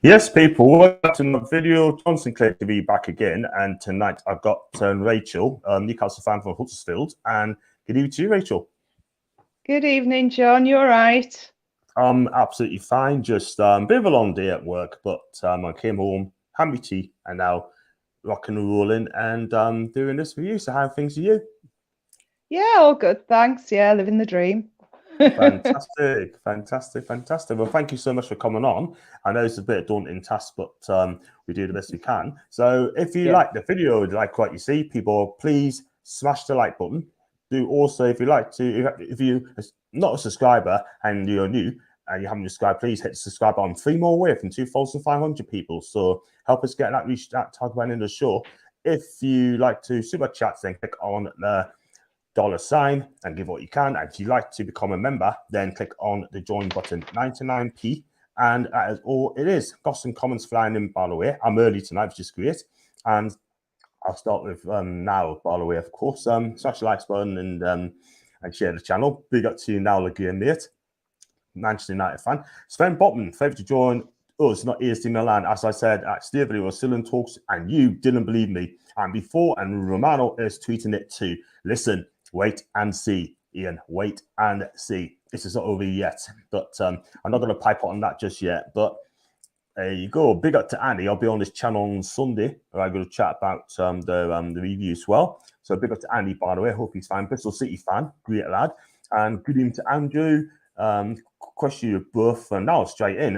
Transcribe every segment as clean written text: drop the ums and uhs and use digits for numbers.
Yes, people, welcome to another video. John Sinclair TV back again, and tonight I've got Rachel, Newcastle fan from Huddersfield, and good evening to you, Rachel. Good evening, John. You all right? I'm absolutely fine. Just a bit of a long day at work, but I came home, had my tea, and now rocking and rolling and doing this for you. So, how are things are you? Yeah, all good. Thanks. Yeah, living the dream. Fantastic, fantastic, fantastic. Well, thank you so much for coming on. I know it's a bit of daunting task, but we do the best we can. So if you Yeah. like the video, like what you see, people, please smash the like button. Do also, if you like to, if you're not a subscriber and you're new and you haven't subscribed, please hit the subscribe button. 3 more away from 2,500 people. So help us get that reached out target by the end of the show. If you like to super chat, then click on the $sign and give what you can. And if you'd like to become a member, then click on the join button, 99p. And that is all it is. Got some comments flying in, by the way. I'm early tonight, which is great. And I'll start with now, by the way, of course. Smash the like button and share the channel. Big up to you now, again, mate. Manchester United fan. Sven Botman, favourite to join us, not ESD Milan. As I said, at Steve, we were still in talks, and you didn't believe me. And before, and Romano is tweeting it too. Listen, wait and see, Ian. Wait and see. This is not over yet, but I'm not going to pipe on that just yet. But there you go. Big up to Andy. I'll be on this channel on Sunday. I'm going to chat about the review as well. So big up to Andy, by the way. Hope he's fine. Bristol City fan, great lad. And good evening to Andrew. Question you both, and now straight in.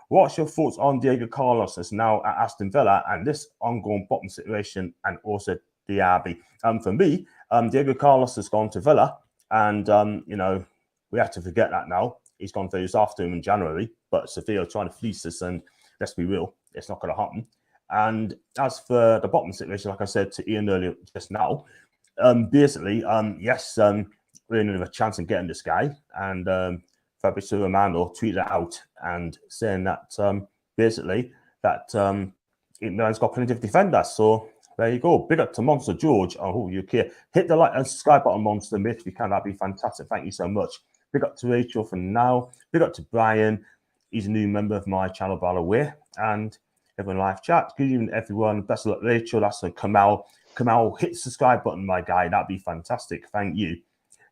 What's your thoughts on Diego Carlos as now at Aston Villa and this ongoing bottom situation, and also Diaby? For me, Diego Carlos has gone to Villa, and you know, we have to forget that now. He's gone for his after him in January, but Sevilla trying to fleece us, and let's be real, it's not going to happen. And as for the bottom situation, like I said to Ian earlier just now, basically, yes, we're in a chance of getting this guy, and Fabrizio Romano tweeted out and saying that basically that Milan's got plenty of defenders. So there you go. Big up to Monster George. I hope you care. Hit the like and subscribe button, Monster, mate. If you can, that'd be fantastic. Thank you so much. Big up to Rachel for now. Big up to Brian. He's a new member of my channel, by the way. And everyone live chat. Good evening, everyone. Best of luck, Rachel. That's a Kamal. Kamal, hit the subscribe button, my guy. That'd be fantastic. Thank you.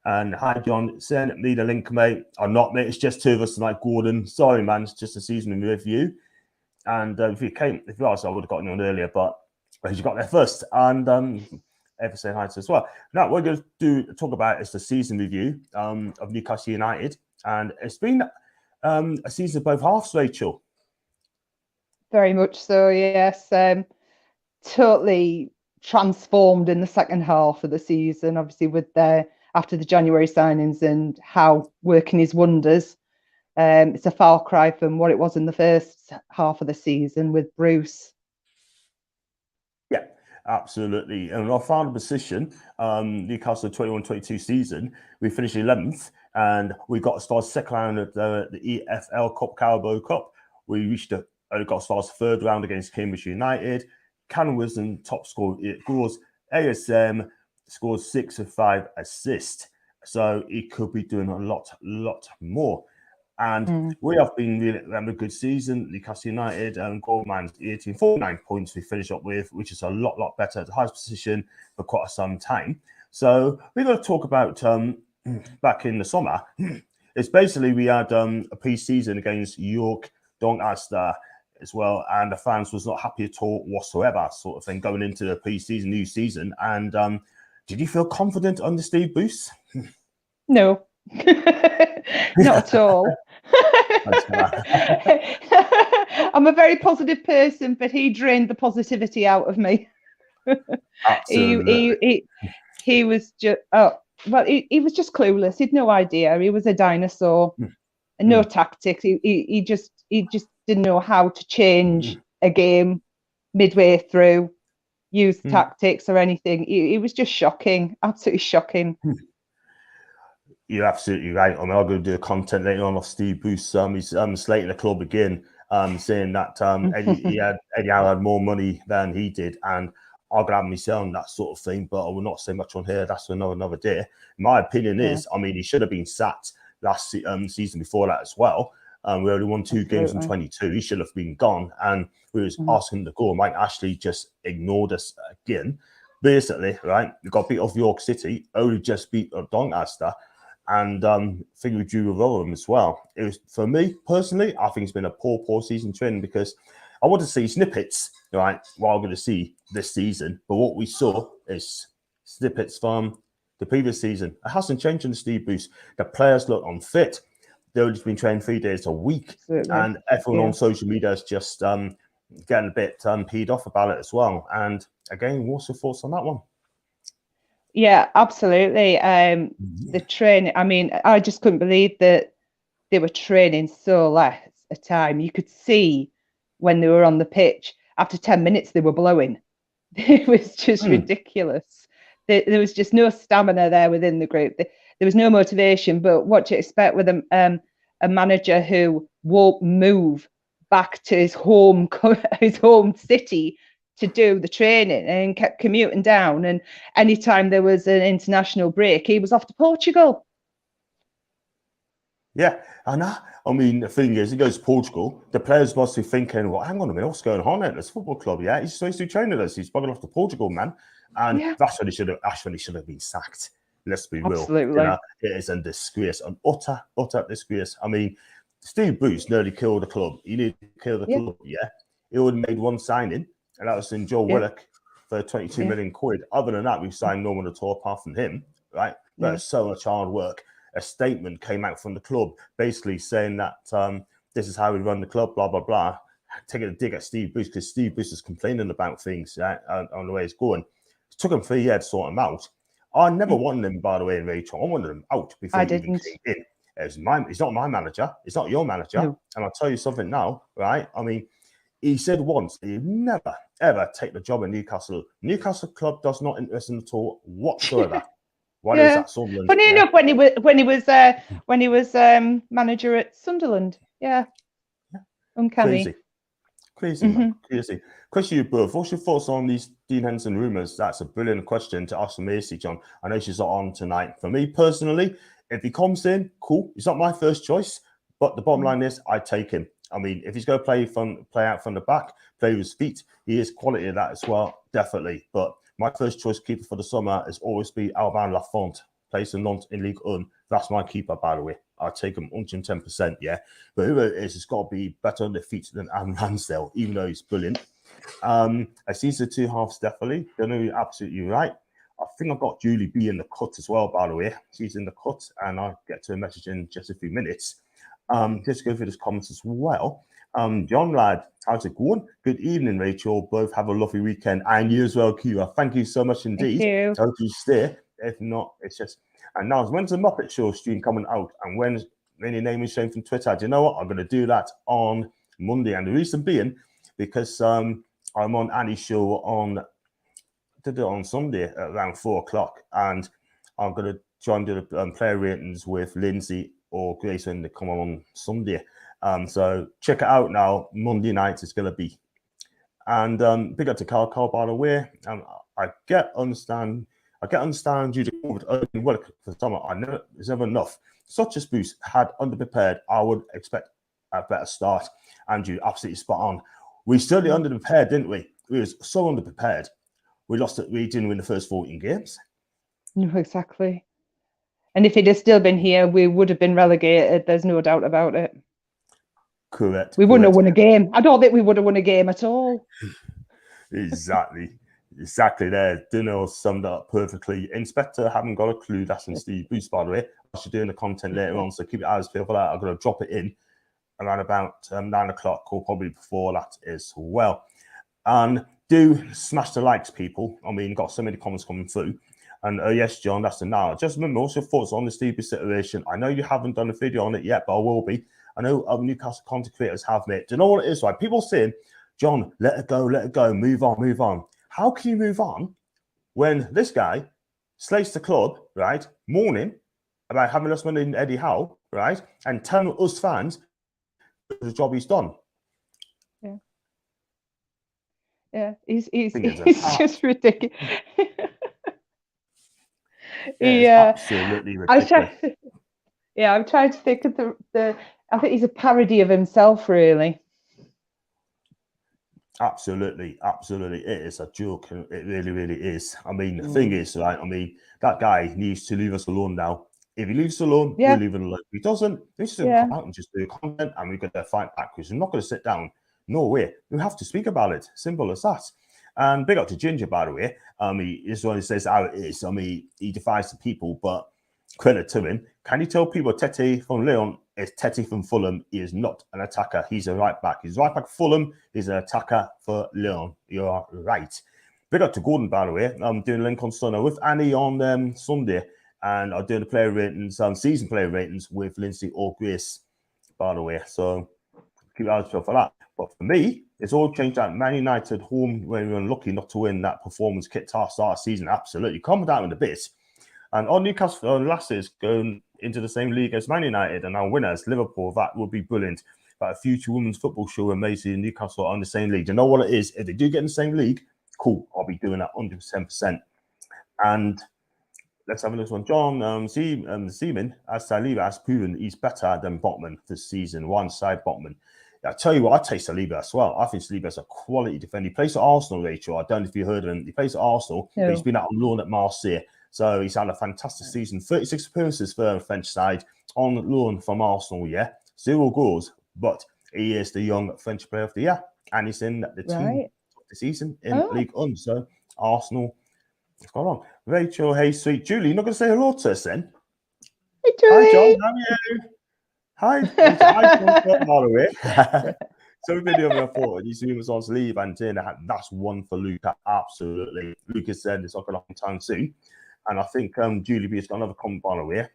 And hi, John. Send me the link, mate. Or not, mate. It's just 2 of us tonight, Gordon. Sorry, man. It's just a season in review. And if you asked, I would have gotten on earlier, but you got there first. And ever say hi to as well. Now, what we're going to talk about is the season review of Newcastle United. And it's been a season of both halves, Rachel. Very much so, yes. Totally transformed in the second half of the season, obviously with after the January signings and Howe working his wonders. It's a far cry from what it was in the first half of the season with Bruce. Yeah, absolutely. And our final position, Newcastle 21-22 season, we finished 11th, and we got stars second round at the EFL Cup, Carabao Cup. We got stars third round against Cambridge United. Cannon Wisdom top score 8 goals. ASM scores 6 of 5 assists. So he could be doing a lot more. And we have been really having a good season. Newcastle United Goldman's 49 points we finish up with, which is a lot better at the highest position for quite some time. So we're going to talk about back in the summer. It's basically we had a pre-season against York Doncaster as well, and the fans was not happy at all whatsoever, sort of thing, going into the pre-season, new season. And did you feel confident under Steve Bruce? No, not at all. I'm a very positive person, but he drained the positivity out of me. Absolutely. He was just he was just clueless. He'd no idea. He was a dinosaur, and no tactics. He just didn't know how to change a game midway through, use tactics or anything. It was just shocking, absolutely shocking. You're absolutely right. I mean, I'm going to do a content later on of Steve Bruce. He's slating the club again, saying that Eddie Howe had more money than he did, and I'll grab me selling that sort of thing. But I will not say much on here. That's another day. My opinion is, I mean, he should have been sacked last season before that as well. We only won 2 games in 22. He should have been gone. And we was asking him to go. Mike Ashley just ignored us again. Basically, right? We got beat off York City, only just beat Doncaster. And I think we drew with Rotherham as well. It was, for me personally, I think it's been a poor season training, because I want to see snippets, right? What I'm going to see this season. But what we saw is snippets from the previous season. It hasn't changed in the Steve Bruce. The players look unfit. They've just been training 3 days a week. Absolutely. And everyone on social media is just getting a bit peed off about it as well. And again, what's your thoughts on that one? Yeah, absolutely. The training, I mean, I just couldn't believe that they were training so less a time. You could see when they were on the pitch, after 10 minutes, they were blowing. It was just ridiculous. There was just no stamina there within the group. There was no motivation. But what do you expect with a manager who won't move back to his home city to do the training, and kept commuting down? And anytime there was an international break, he was off to Portugal. Yeah, and I mean, the thing is, he goes to Portugal. The players must be thinking, well, hang on a minute, what's going on at this football club? Yeah, he's supposed to be training us. He's bugging off to Portugal, man. And that's when he should have been sacked. Let's be real. Absolutely. You know, it is a disgrace, an utter disgrace. I mean, Steve Bruce nearly killed the club. He needed to kill the club, yeah. He would have made one signing, and that was in Joe Willock for 22 million quid. Other than that, we've signed no one at all apart from him, right? But it's so much hard work. A statement came out from the club basically saying that this is how we run the club, blah, blah, blah. Taking a dig at Steve Bruce, because Steve Bruce is complaining about things on the way it's going. It took him 3 years to sort him out. I never wanted him, by the way, in Rachel. I wanted him out before he even came in. He's not my manager. He's not your manager. No. And I'll tell you something now, right? I mean, he said once he'd never, ever take the job in Newcastle. Newcastle club does not interest him at all whatsoever. What is that, Sunderland? Funny enough, when he was manager at Sunderland, uncanny, crazy, man, crazy. Question you both: what's your thoughts on these Dean Henson rumours? That's a brilliant question to ask Macy, John. I know she's not on tonight. For me personally, if he comes in, cool. He's not my first choice, but the bottom line is, I take him. I mean, if he's going to play out from the back, play with his feet, he is quality of that as well, definitely. But my first choice keeper for the summer has always been Alban Lafont, plays in Nantes in Ligue 1. That's my keeper, by the way. I'll take him 110%, yeah. But whoever it is, it's got to be better on the feet than Aaron Ramsdale, even though he's brilliant. I see the 2 halves, definitely. I know you're absolutely right. I think I've got Julie B in the cut as well, by the way. She's in the cut, and I'll get to a message in just a few minutes. Just go through this comments as well. John Lad, how's it going? Good evening, Rachel. Both have a lovely weekend, and you as well, Kira. Thank you so much indeed. Thank you. Hope you stay. If not, it's just. And now, when's the Muppet Show stream coming out? And when's any name is shown from Twitter? Do you know what? I'm going to do that on Monday, and the reason being because I'm on Annie's show on Sunday at around 4:00, and I'm going to try and do the player ratings with Lindsay or Grace when they come on Sunday. So check it out now. Monday night is going to be. And big up to Carl, by the way. I understand you to come with open work for summer. It's never enough. Such as Bruce had underprepared, I would expect a better start. Andrew, absolutely spot on. We certainly underprepared, didn't we? We were so underprepared. We didn't win the first 14 games. No, exactly. And if he'd have still been here, we would have been relegated. There's no doubt about it. Correct. We wouldn't have won a game. I don't think we would have won a game at all. Exactly. There. Dino summed up perfectly. Inspector haven't got a clue. That's in Steve Bruce, by the way. I should do the content later on, so keep your eyes peeled for that. I'm going to drop it in around about 9 o'clock, or probably before that as well. And do smash the likes, people. I mean, got so many comments coming through. And yes, John, that's the now. Just remember, what's your thoughts on the Steve Bruce situation? I know you haven't done a video on it yet, but I will be. I know Newcastle content creators have, mate. Do you know what it is, right? People saying, John, let it go, move on. How can you move on when this guy slates the club, right, mourning about having us win in Eddie Howe, right, and telling us fans the job he's done? Yeah, he's just ridiculous. Absolutely ridiculous. Yeah, I'm trying to think of the. I think he's a parody of himself, really. Absolutely, absolutely. It is a joke. It really, really is. I mean, the thing is, right? I mean, that guy needs to leave us alone now. If he leaves us alone, we'll Yeah, leave it alone. If he doesn't, he's just going to yeah, come out and just do content and we're going to fight back because we're not going to sit down. No way. We have to speak about it. Simple as that. And big up to Ginger, by the way. He is one who says how it is. I mean, he defies the people, but credit to him. Can you tell people Tete from Leon is Tete from Fulham? He is not an attacker. He's a right back. He's right back Fulham. He's an attacker for Leon. You are right. Big up to Gordon, by the way. I'm doing a link on Sunday with Annie on Sunday, and I'm doing the player ratings, season player ratings with Lindsay or Grace, by the way. So keep out for that. But for me, it's all changed at Man United home when we were unlucky not to win that performance kit to start season. Absolutely. Calm down a bit. And on Newcastle lasses going into the same league as Man United and our winners, Liverpool, that would be brilliant. But a future women's football show and Maisie and Newcastle are on the same league. You know what it is? If they do get in the same league, cool. I'll be doing that 110%. And let's have a look one. John Seaman, as Saliba has proven, he's better than Botman this season. One side Botman. I tell you what, I take Saliba as well. I think Saliba's a quality defender. He plays at Arsenal, Rachel. I don't know if you heard of him. He plays at Arsenal, but he's been out on loan at Marseille. So he's had a fantastic season. 36 appearances for the French side on loan from Arsenal, yeah. 0 goals, but he is the young French player of the year. And he's in the team of the season in League One. So Arsenal, what's going on? Rachel, hey, sweet Julie, you're not going to say hello to us then? Hey, Julie. Hi, John. How are you? Hi, John, by the way. So video of I thought you see him was on sleeve and that's one for Luca. Absolutely. Lucas said it's not going to happen time soon. And I think Julie B has got another comment, by the way.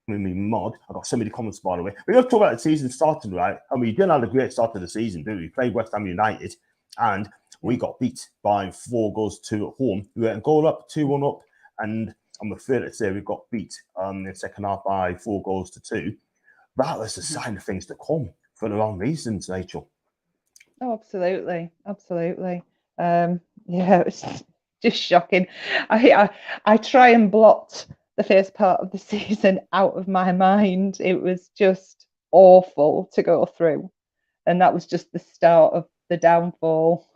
Mod. I got so many comments, by the way. We're going to talk about the season starting, right? I mean, you didn't have a great start to the season, did we? We played West Ham United and we got beat by 4 goals to at home. We went a goal up, 2-1 up, and I'm afraid to say we got beat in the second half by 4 goals to 2. That was a sign of things to come for the wrong reasons, Rachel. Oh, absolutely. Absolutely. Yeah, it's just shocking. I try and blot the first part of the season out of my mind. It was just awful to go through. And that was just the start of the downfall.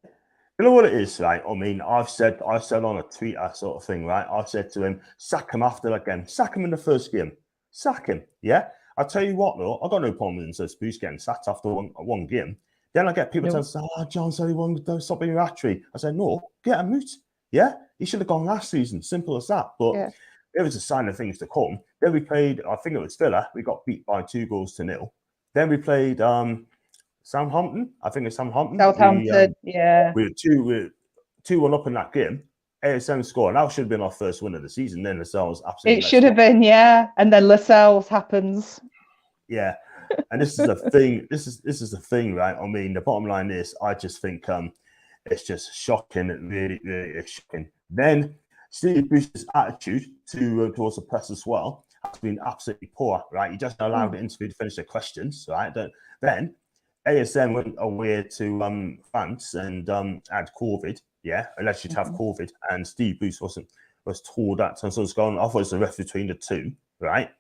You know what it is, right? I mean, I've said on a tweet, sort of thing, right? I've said to him, sack him after that game. Sack him in the first game. Sack him, yeah? I'll tell you what, though, I've got no problem with Spurs getting sacked after one game. Then I get people telling me, John said he won, don't stop being ratchery. I said, no, get him out. Yeah? He should have gone last season. Simple as that. But it was a sign of things to come. Then we played, I think it was Villa. We got beat by 2-0. Then we played Southampton. I think it's Southampton. Southampton, We were 2-1 up in that game. ASM score. That should have been our first win of the season. Then Lascelles absolutely. It should have been, yeah. And then Lascelles happens. Yeah. And this is the thing. This is the thing, right? I mean, the bottom line is, I just think it's just shocking. It really, really is shocking. Then Steve Bruce's attitude towards the press as well has been absolutely poor, right? He just allowed the interview to finish the questions, right? Then ASM went away to France and had COVID, alleged to have COVID, and Steve Bruce was told that something's going on. I thought it was the ref between the two, right?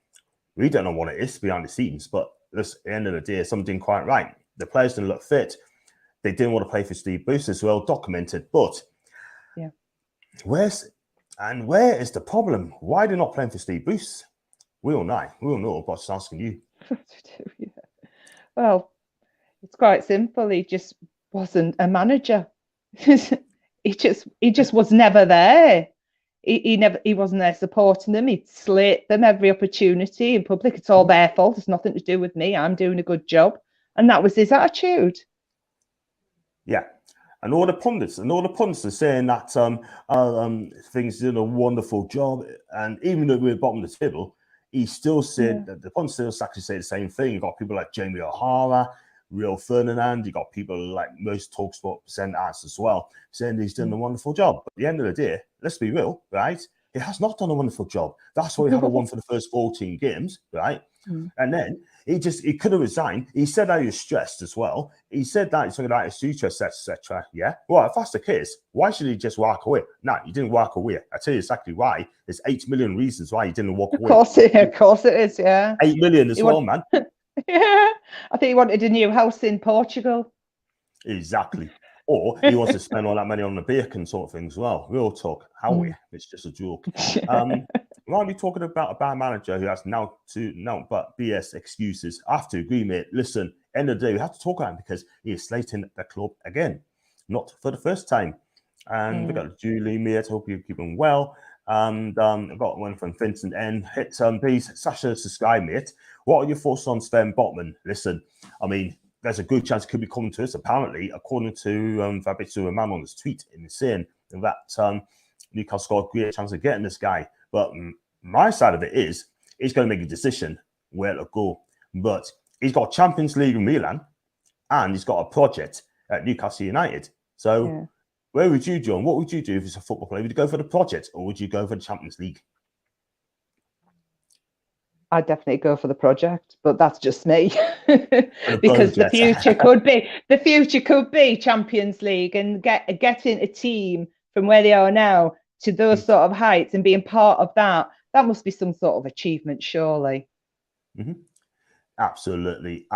We don't know what it is behind the scenes, but at the end of the day, something didn't quite right. The players didn't look fit. They didn't want to play for Steve Bruce, as well documented. But where is the problem? Why are they not playing for Steve Bruce? We all know, but just asking you. Well, it's quite simple. He just wasn't a manager. he just was never there. He wasn't there supporting them. He'd slate them every opportunity in public. It's all their fault. It's nothing to do with me. I'm doing a good job. And that was his attitude. Yeah. And all the pundits are saying that things did a wonderful job. And even though we're bottom of the table, he still said that the pundits still actually say the same thing. You've got people like Jamie O'Hara, Rio Ferdinand, you got people like most TalkSport presenters as well, saying he's done a wonderful job. But at the end of the day, let's be real, right? He has not done a wonderful job. That's why he had a won for the first 14 games, right? And then he could have resigned. He said that he was stressed as well. He said that he's talking about his future, etc. Yeah. Well, if that's the case, why should he just walk away? No, he didn't walk away. I tell you exactly why. There's 8 million reasons why he didn't walk away. Of course it is. Yeah. 8 million as well, man. Yeah. I think he wanted a new house in Portugal. Exactly. Or he wants to spend all that money on the bacon sort of thing as well. Real talk. How we? It's just a joke. Might be talking about a bad manager who has now but BS excuses. I have to agree, mate. Listen, end of the day, we have to talk about him because he is slating the club again, not for the first time. And we got Julie, mate. Hope you're keeping well. And I've got one from Vincent N. Hit please, Sasha, subscribe, mate. What are your thoughts on Sven Botman? Listen, I mean, there's a good chance it could be coming to us, apparently, according to Fabrizio Romano on his tweet, in saying that Newcastle got a great chance of getting this guy. But my side of it is, he's going to make a decision where to go. But he's got Champions League in Milan, and he's got a project at Newcastle United. So where would you, John? What would you do if it's a football player? Would you go for the project, or would you go for the Champions League? I'd definitely go for the project, but that's just me. Because the future could be Champions League, and getting a team from where they are now to those sort of heights and being part of that must be some sort of achievement, surely. Absolutely.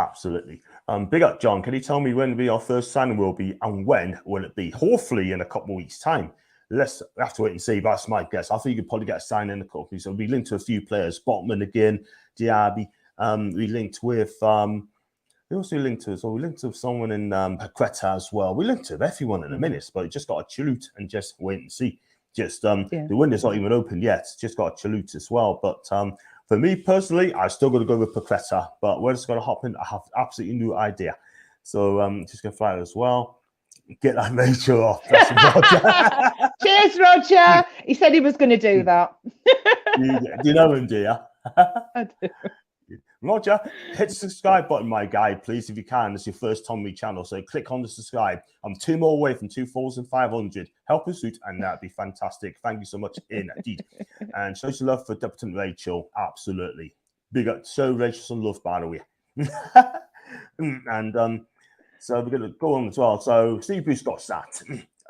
Big up, John. Can you tell me when our first signing will be, and when will it be? Hopefully in a couple of weeks' time. Let's have to wait and see. That's my guess. I think you could probably get a sign in the company. So we linked to a few players. Botman again, Diaby. We linked with we also linked to someone in Paqueta as well. We linked to everyone in a minute, but just got to chill and just wait and see. Just the window's not even open yet. Just got to chill as well. But for me personally, I still got to go with Paqueta. But where it's going to happen, I have absolutely no idea. So just gonna fly it as well. Get that Rachel off. Roger. Cheers, Roger. He said he was going to do that. Do you know him, do you? I do. Roger, hit the subscribe button, my guy, please, if you can. It's your first time on my channel, so click on the subscribe. I'm 2 more away from 2,500. Help us out, and that'd be fantastic. Thank you so much, indeed. And show some love for Deputy Rachel, absolutely. Big up, show Rachel some love, by the way. And so we're going to go on as well. So Steve Bruce got sacked,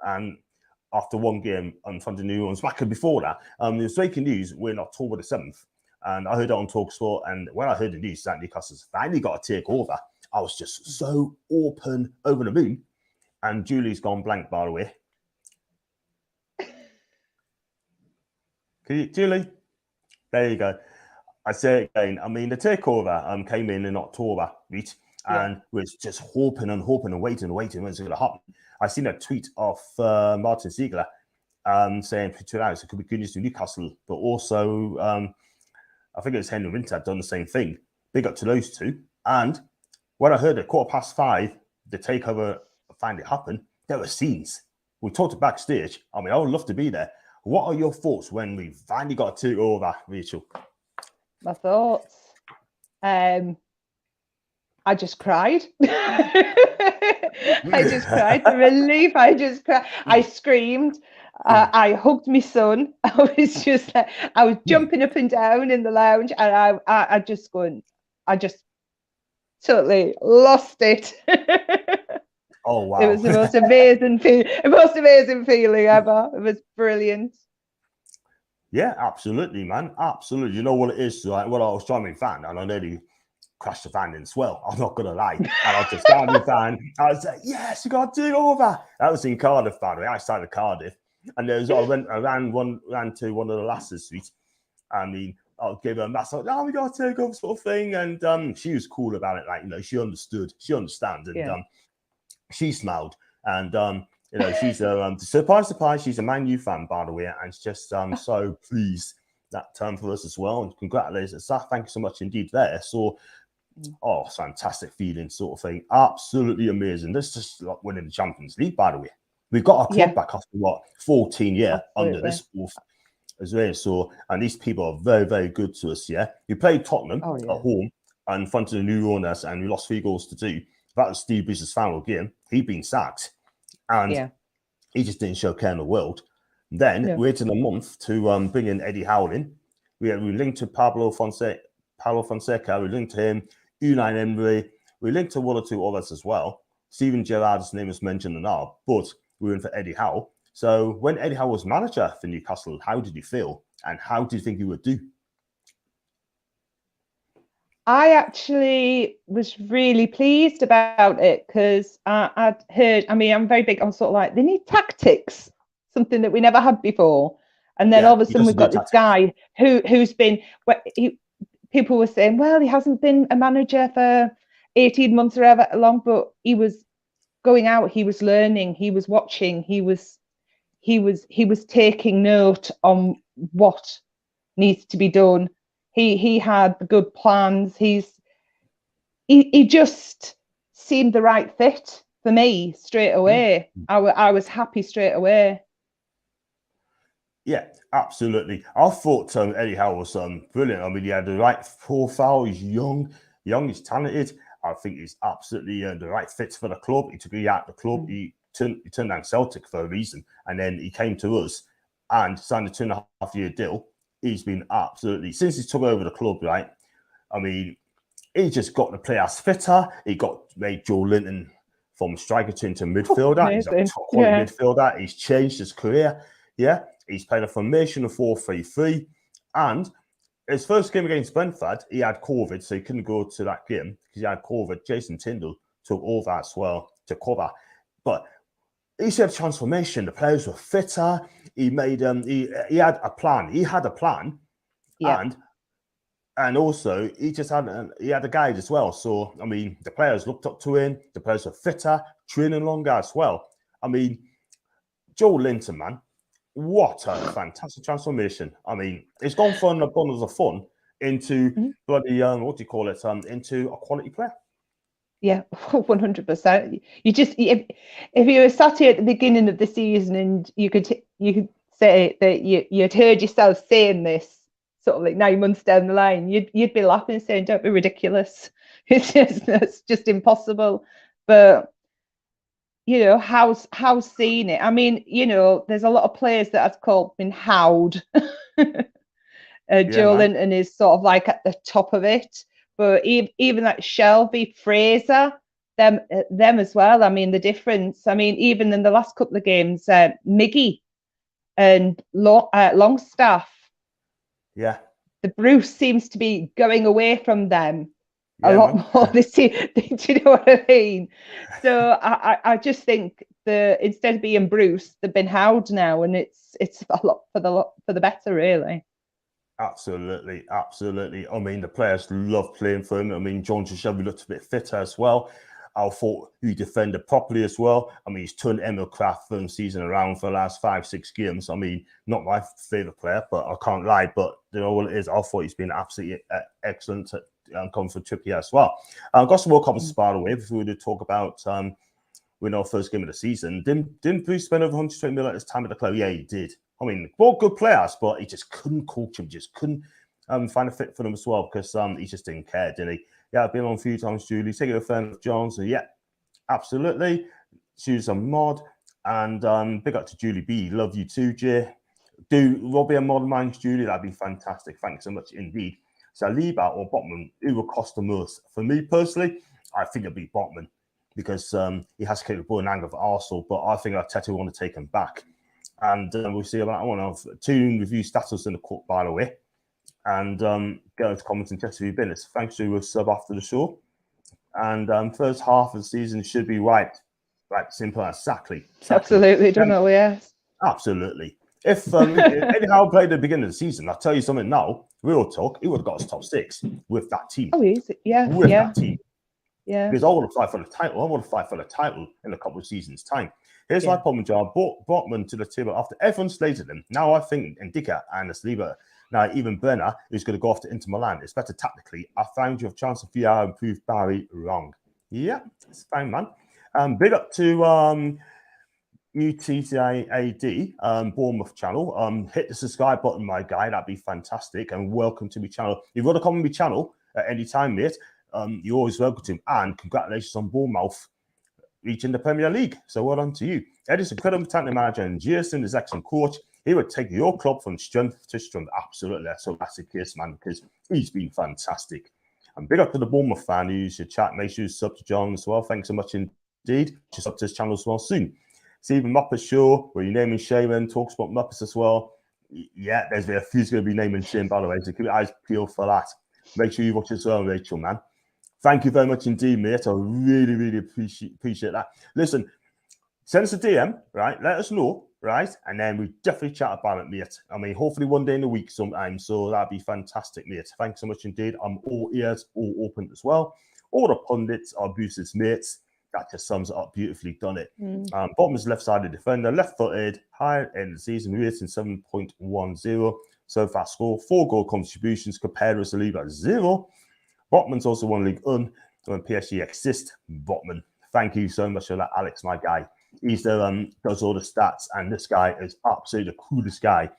and after one game in front of New Orleans, back before that, there's breaking news. We're in October the 7th, and I heard it on TalkSport. And when I heard the news that Newcastle's finally got to take over, I was just so open over the moon. And Julie's gone blank, by the way. Julie? There you go. I say it again. I mean, the takeover came in October, right? And was just hoping and waiting when's it going to happen. I seen a tweet of Martin Ziegler saying for 2 hours it could be good news to Newcastle, but also I think it was Henry Winter had done the same thing. Big up to those two. And when I heard at 5:15 the takeover finally happened, there were scenes. We talked it backstage. I mean, I would love to be there. What are your thoughts when we finally got to take over, Rachel? My thoughts. I just cried. I just cried. The relief. I just cried. I screamed. I hugged my son. I was just like, I was jumping up and down in the lounge, and I just totally lost it. Oh wow! It was the most amazing feeling ever. It was brilliant. Yeah, absolutely, man. Absolutely. You know what it is, right? Well, I was trying to be fan, and I nearly crashed the fan in swell. I'm not gonna lie. And I was just down the fan. I was like, yes, you got to do over. That was in Cardiff, by the way. I started Cardiff, and I ran to one of the lasses' suites. I mean, I'll give her a massive, we got to take over sort of thing. And she was cool about it. Like, she understood. She understands. And she smiled. And she's a surprise, she's a Man U fan, by the way, and she's just so pleased that for us as well. And congratulations, Saf. Thank you so much indeed there. So, fantastic feeling sort of thing. Absolutely amazing. This is just like winning the Champions League, by the way. We've got our club back after 14 years under this wolf as well. So, and these people are very, very good to us. Yeah, we played Tottenham at home and in front of the new owners, and we lost 3-2. That was Steve Bruce's final game. He'd been sacked, and he just didn't show care in the world. Then No. waited a month to bring in Eddie Howe in. We linked to Pablo Fonseca. We linked to him. Unai Emery. We linked to one or two others as well. Steven Gerrard's name was mentioned in our, but we were in for Eddie Howe. So when Eddie Howe was manager for Newcastle, how did you feel? And how did you think he would do? I actually was really pleased about it because I'd heard, I mean, I'm very big on sort of like, they need tactics, something that we never had before. And then all of a sudden we've got this guy who's been, people were saying, well, he hasn't been a manager for 18 months or ever long, but he was going out, he was learning, he was watching, he was taking note on what needs to be done. He had the good plans. He just seemed the right fit for me straight away. I was happy straight away. Yeah, absolutely. I thought Eddie Howe was brilliant. I mean, he had the right profile. He's young, he's talented. I think he's absolutely the right fit for the club. He took me out of the club. He turned down Celtic for a reason, and then he came to us and signed a 2.5-year deal. He's been absolutely, since he took over the club, right? I mean, he just got the players fitter. He made Joe Linton from striker into midfielder. He's a top quality midfielder. He's changed his career. Yeah, he's played a formation of 4-3-3. And his first game against Brentford, he had COVID, so he couldn't go to that game because he had COVID. Jason Tyndall took over as well to cover. But he said transformation. The players were fitter. He made he had a plan. He had a plan, and also he had a guide as well. So I mean, the players looked up to him. The players were fitter, training longer as well. I mean, Joe Linton, man, what a fantastic transformation! I mean, it's gone from a bundles of fun into bloody what do you call it? Into a quality player. Yeah, 100%. You just if you were sat here at the beginning of the season and you could say that you'd heard yourself saying this sort of like 9 months down the line, you'd be laughing and saying, "Don't be ridiculous. It's just impossible." But you know, how's seen it? I mean, you know, there's a lot of players that have been howed. Joe Linton is sort of like at the top of it. But even like Shelby, Fraser, them as well. I mean, the difference. I mean, even in the last couple of games, Miggy and Longstaff. Yeah. The Bruce seems to be going away from them a lot more this year. Do you know what I mean? So I just think instead of being Bruce, they've been howled now, and it's a lot for the better, really. Absolutely. I mean, the players love playing for him. I mean, John Shelby looked a bit fitter as well. I thought he defended properly as well. I mean, he's turned Emil Kraft season around for the last 5-6 games. I mean, not my favourite player, but I can't lie. But you know what it is? I thought he's been absolutely excellent at coming for Trippier as well. I've got some more comments by the way before we talk about winning our first game of the season. Didn't Bruce spend over 120 million at his time at the club? Yeah, he did. I mean, both good players, but he just couldn't coach them, just couldn't find a fit for them as well because he just didn't care, did he? Yeah, I've been on a few times, Julie. Take it a fan of Jones. So yeah, absolutely. She's a mod. And big up to Julie B. Love you too, Jay. Do Robbie a mod mine, Julie? That'd be fantastic. Thanks so much indeed. Saliba or Botman, who will cost the most? For me personally, I think it'll be Botman because he has kicked the ball in anger for Arsenal, but I think Arteta will want to take him back. And we'll see about one of 2 review status in the court, by the way. And go into comments in just a few minutes. Thanks to a sub after the show. And first half of the season should be right. Simple as exactly. Absolutely, don't know, yes. Absolutely. If Eddie Howe played at the beginning of the season, I'll tell you something now, real talk, he would have got us top 6 with that team. Oh, easy. Yeah. With that team. Yeah. Because I want to fight for the title. I want to fight for the title in a couple of seasons' time. Here's my problem, John. Brought Botman to the table after everyone slated him. Now I think Ndika and Saliba, now even Brenner, who's going to go off to Inter Milan, it's better tactically. I found you have a chance of VR and prove Barry wrong. Yeah, it's fine, man. Big up to UTCAD, Bournemouth channel. Hit the subscribe button, my guy. That'd be fantastic. And welcome to my channel. If you want to come on my channel at any time, mate, you're always welcome to. And congratulations on Bournemouth reaching the Premier League. So well done to you. Ed is a incredible talented manager, and Jason is excellent coach. He would take your club from strength to strength. Absolutely. So that's the case, man, because he's been fantastic. And big up to the Bournemouth fan who's your chat. Make sure you sub to John as well. Thanks so much indeed. Just up to his channel as well soon. Stephen Muppet Show, where you're naming Shaman, talks about Muppets as well. Yeah, there's a few going to be naming Shane, by the way, so keep your eyes peeled for that. Make sure you watch as well, Rachel, man. Thank you very much indeed, mate. I really, really appreciate that. Listen, send us a DM, right? Let us know, right? And then we definitely chat about it, mate. I mean, hopefully one day in a week sometime. So that'd be fantastic, mate. Thanks so much indeed. I'm all ears, all open as well. All the pundits are Bruce's mates. That just sums it up beautifully. Done it. Bottom is left-sided defender, left-footed, high end of the season, rating 7.10. So far score, 4 goal contributions compared with Saliba 0. Botman's also won League when PSG exist. Botman. Thank you so much for that, Alex, my guy. He's the does all the stats, and this guy is absolutely the coolest guy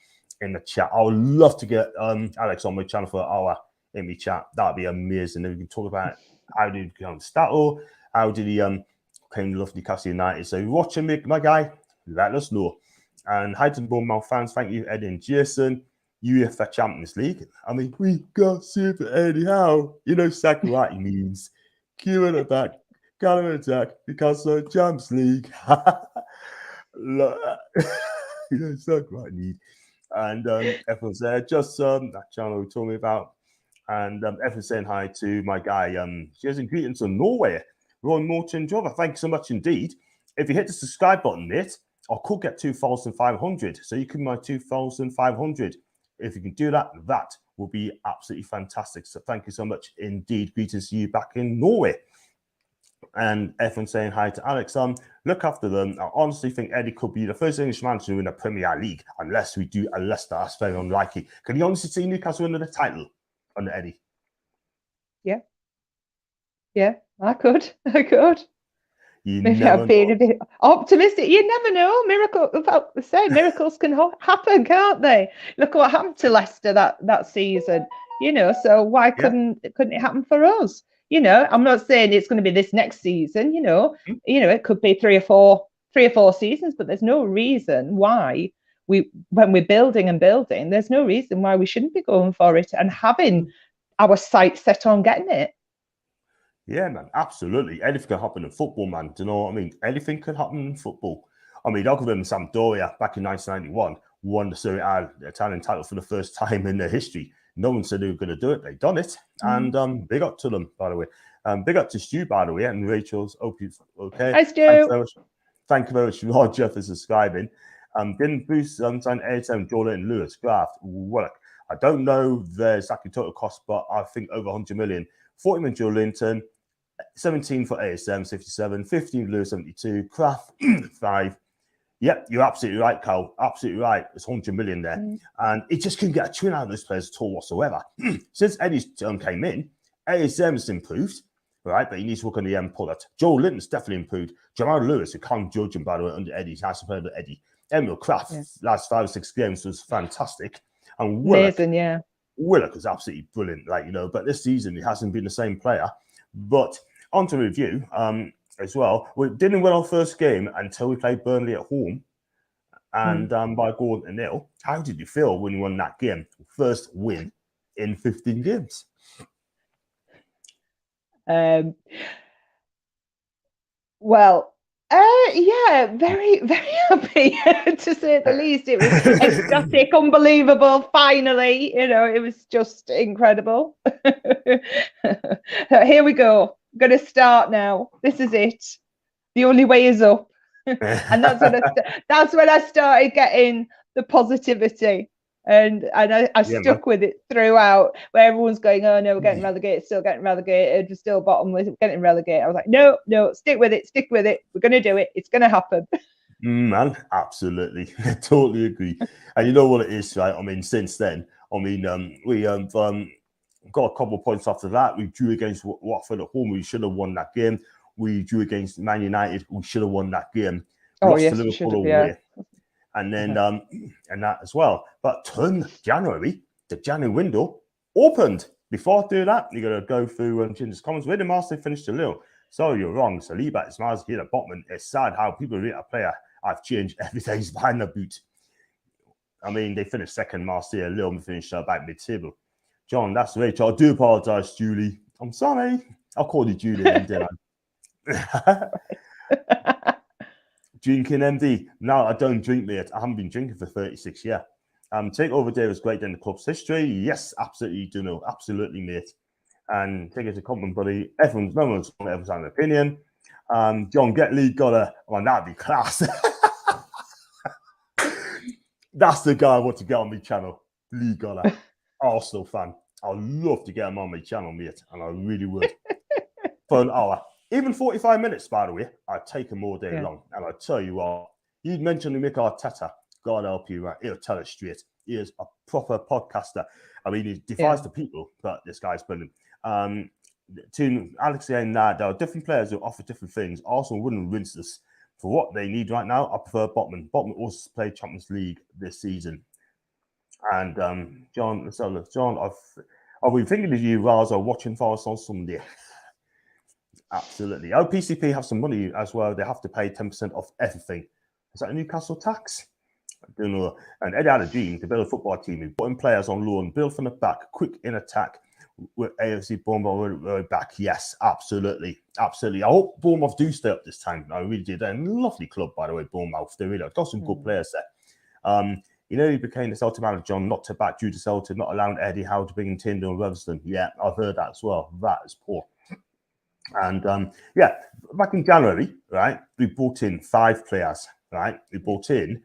in the chat. I would love to get Alex on my channel for an hour in my chat. That'd be amazing. Then we can talk about how did he become Stato, how did he came to love Newcastle United. So if you're watching me, my guy, let us know. And hi to the Bournemouth fans. Thank you, Eddie and Jason. UEFA Champions League. I mean, we got Super Eddie Howe. You know exactly what he means. Q in the back, counter attack, because of Champions League. You know exactly what I need. And everyone's there. Just that channel we told me about. And everyone's saying hi to my guy. Jason greetings from Norway. Ron Morton Jova, thank you so much indeed. If you hit the subscribe button, mate, I could get 2,500. So you can buy 2,500. If you can do that, that will be absolutely fantastic. So thank you so much indeed. Greetings to you back in Norway. And everyone saying hi to Alex. Look after them. I honestly think Eddie could be the first English manager to win the Premier League, unless we do a Leicester. That's very unlikely. Can you honestly see Newcastle winning the title under Eddie? Yeah. Yeah, I could. Maybe I'm being a bit optimistic. You never know. Miracles can happen, can't they? Look what happened to Leicester that season. You know, so why couldn't it happen for us? You know, I'm not saying it's going to be this next season. You know, it could be three or four seasons, but there's no reason why when we're building, there's no reason why we shouldn't be going for it and having our sights set on getting it. Yeah, man, absolutely. Anything can happen in football, man. Do you know what I mean? Anything can happen in football. I mean, I'll give them Sampdoria back in 1991, won the Serie A Italian title for the first time in their history. No one said they were going to do it. They done it. And big up to them, by the way. Big up to Stu, by the way, and Rachel's. Hope you're okay. Hi, Stu. Thank you very much, Roger, for subscribing. Didn't boost sign ASM, Jordan and Lewis Graft. Well, I don't know the exact total cost, but I think over 100 million. 40 million Joe Linton, 17 for ASM, 57, 15 Lewis, 72, Kraft, 5. Yep, you're absolutely right, Carl. Absolutely right. It's 100 million there. And it just couldn't get a twin out of those players at all whatsoever. Since Eddie's came in, ASM's improved, right? But he needs to work on the end product. Joe Linton's definitely improved. Jamal Lewis, you can't judge him, by the way, under Eddie. He has to play under Eddie. Emil Kraft, last 5 or 6 games was fantastic. And Willock, amazing, yeah. Willock was absolutely brilliant, but this season he hasn't been the same player. But on to review as well. We didn't win our first game until we played Burnley at home and by a goal to 0. How did you feel when you won that game? First win in 15 games. Very, very happy to say the least. It was ecstatic, unbelievable. Finally, it was just incredible. Here we go. I'm going to start now. This is it. The only way is up. And that's when I started getting the positivity. And I stuck with it throughout, where everyone's going, oh no, we're getting relegated, still getting relegated, we're still bottom, we're getting relegated. I was like, no, stick with it, we're going to do it, it's going to happen. Man, absolutely. I totally agree. And you know what it is, right? I mean, since then, we have got a couple of points after that. We drew against Watford at home, we should have won that game. We drew against Man United, we should have won that game. Lost to Liverpool away. And then and that as well. But the January window opened. Before I do that, you're gonna go through Ginger's comments. Where did Marseille finish to Lille? So you're wrong. Saliba is Mars here at Botman. It's sad how people rate a player. I've changed everything behind the boot. I mean, they finished second last year. Lille finished about mid-table. John, that's Rachel. I do apologise, Julie. I'm sorry. I'll call you Julie then, didn't I? Drinking MD. No, I don't drink, mate. I haven't been drinking for 36 years. Takeover day was great in the club's history. Yes, absolutely, do know. Absolutely, mate. And take it to compliment, buddy. No one's got an opinion. John, get league got that'd be class. That's the guy I want to get on my channel. League Goller. Arsenal fan. I'd love to get him on my channel, mate. And I really would. For an hour. Even 45 minutes, by the way. I'd take him all day long. And I tell you what, you'd mention Mick Arteta. God help you, right? He'll tell it straight. He is a proper podcaster. I mean, he defies the people, but this guy's brilliant. To Alex saying that there are different players who offer different things. Arsenal wouldn't rinse us. For what they need right now, I prefer Botman. Botman also played Champions League this season. And John, I've been thinking of you, Raza, watching for us on Sunday. Absolutely. Oh, PCP have some money as well. They have to pay 10% off everything. Is that a Newcastle tax? I don't know. And Eddie had a dream to build a football team. He put in players on loan, build from the back, quick in attack. With AFC Bournemouth back, yes, absolutely. I hope Bournemouth do stay up this time. I really did. And lovely club, by the way, Bournemouth. They really got some good players there. He became the Celtic manager, John, not to back due to Celtic, not allowing Eddie Howe to bring in Tyndall and Revelson. Yeah, I've heard that as well. That is poor. And back in January, right, we brought in 5 players, right? We brought in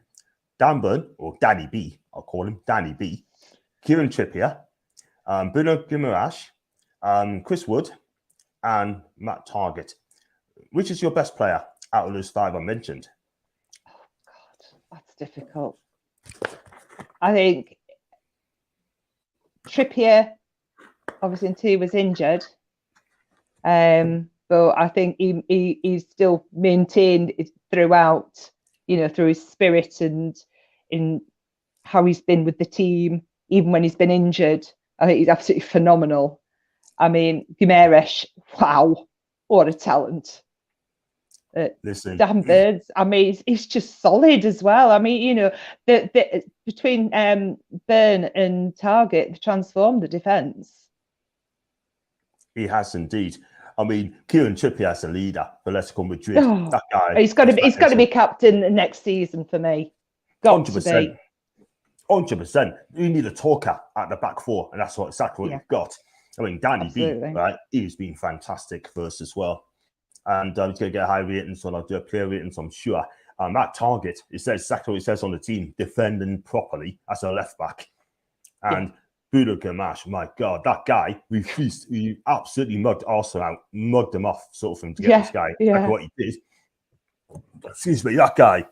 Dan Burn, or Danny B, I'll call him Danny B, Kieran Trippier, Bruno Guimaraes, Chris Wood, and Matt Targett. Which is your best player out of those 5 I mentioned? Oh, God, that's difficult. I think Trippier, obviously, until he was injured, but I think he's still maintained it throughout, through his spirit and in how he's been with the team, even when he's been injured. I think he's absolutely phenomenal. I mean, Guimaraes, wow, what a talent. Listen, Dan Burns, I mean, he's just solid as well. I mean, between Burn and Targett, they transformed the defence. He has indeed. I mean, Kieran Trippier as a leader for Atletico Madrid. Oh, that guy. He's got to be captain next season for me. Got 100%. To be. 100%. You need a talker at the back 4, and that's exactly what you've got. I mean, Danny B, right? He's been fantastic for us as well. And he's going to get a high rating, so I'll do a player rating, so I'm sure. That Targett, it says exactly what it says on the team, defending properly as a left back. And Bruno Guimaraes, my God, that guy, we absolutely mugged Arsenal out, mugged them off sort of thing to get this guy. Like what he did. Excuse me, that guy,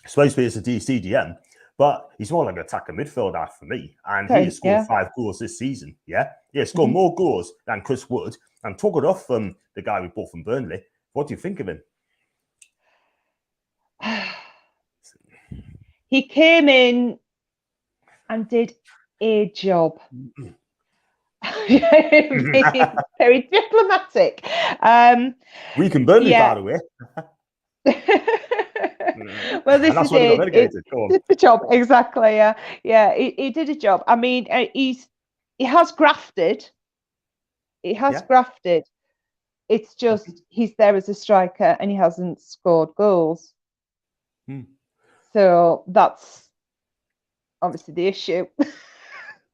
supposed to be as a DCDM, but he's more like an attacker midfielder for me. And he has scored 5 goals this season. Yeah. He has scored more goals than Chris Wood. And talk it off from the guy we bought from Burnley. What do you think of him? He came in and did a job. Very diplomatic. We can Burnley, by the way. Well, this is it. It's the job, exactly. Yeah. He did a job. I mean, he has grafted. He has grafted. It's just he's there as a striker and he hasn't scored goals. So that's obviously the issue.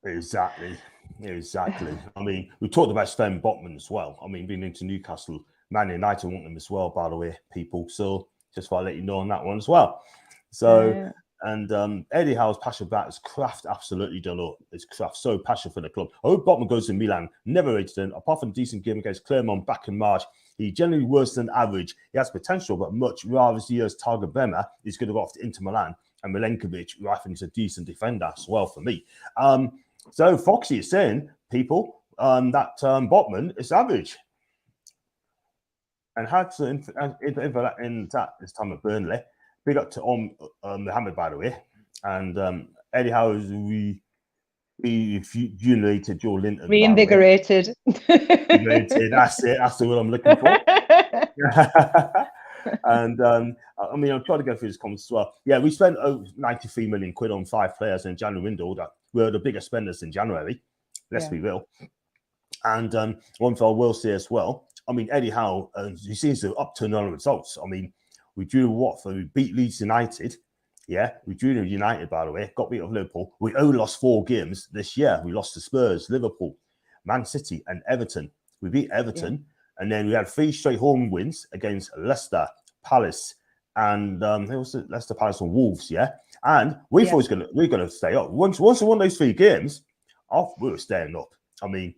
Exactly. I mean, we talked about Sven Botman as well. I mean, being into Newcastle, Man United want them as well, by the way, people. So just want to let you know on that one as well. So, and Eddie Howe's passion about his craft, absolutely done up. His craft, so passionate for the club. I hope Botman goes to Milan, never rated him. Apart from a decent game against Clermont back in March, he's generally worse than average. He has potential, but much rather this year's Target Bremer is going to go off to Inter Milan. And Milenkovic, who I think is a decent defender as well for me. So Foxy is saying, people, that Botman is average. And had to in that this time at Burnley. Big up to Mohammed, by the way. And Eddie Howe is rejuvenated Joe Linton. Reinvigorated. That's it. That's the word I'm looking for. And I mean, I'm trying to go through this comments as well. Yeah, we spent over 93 million quid on 5 players in January window. That were the biggest spenders in January. Let's be real. And one thing I will say as well, I mean, Eddie Howe, he seems to upturn on the results. I mean, we drew Watford, we beat Leeds United. Yeah, we drew United, by the way, got beat of Liverpool. We only lost 4 games this year. We lost to Spurs, Liverpool, Man City, and Everton. We beat Everton, and then we had 3 straight home wins against Leicester, Palace, and Leicester, Palace, and Wolves. Yeah, and we thought we were gonna stay up. Once we won those 3 games, we were staying up. I mean,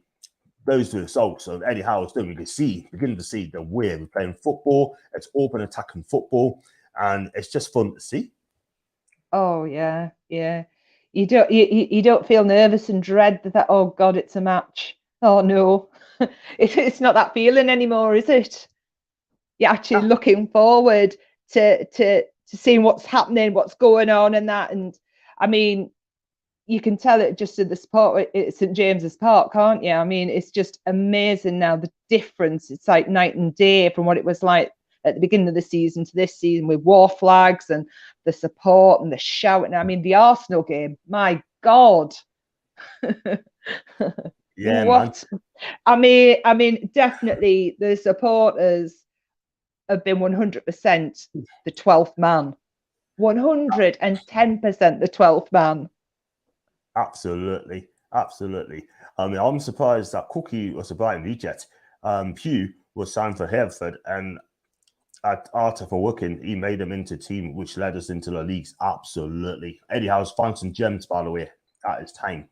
those 2 results of Eddie Howe's doing, we can beginning to see the way we're playing football. It's open attacking football, and it's just fun to see. Oh yeah. You don't feel nervous and dread that, oh God, it's a match. Oh no, it's not that feeling anymore, is it? You're actually looking forward to seeing what's happening, what's going on, and that. And I mean, you can tell it just in the support at St James's Park, can't you? I mean, it's just amazing now, the difference. It's like night and day from what it was like at the beginning of the season to this season, with war flags and the support and the shouting. I mean, the Arsenal game, my God. Yeah, what? man. I mean, definitely the supporters have been 100% the 12th man. 110% the 12th man. Absolutely. I mean, I'm surprised that Cookie was a Brighton reject. Hugh was signed for Hereford, and at Arthur for working, he made him into team, which led us into the leagues. Absolutely. Eddie Howe's found some gems, by the way, at his time.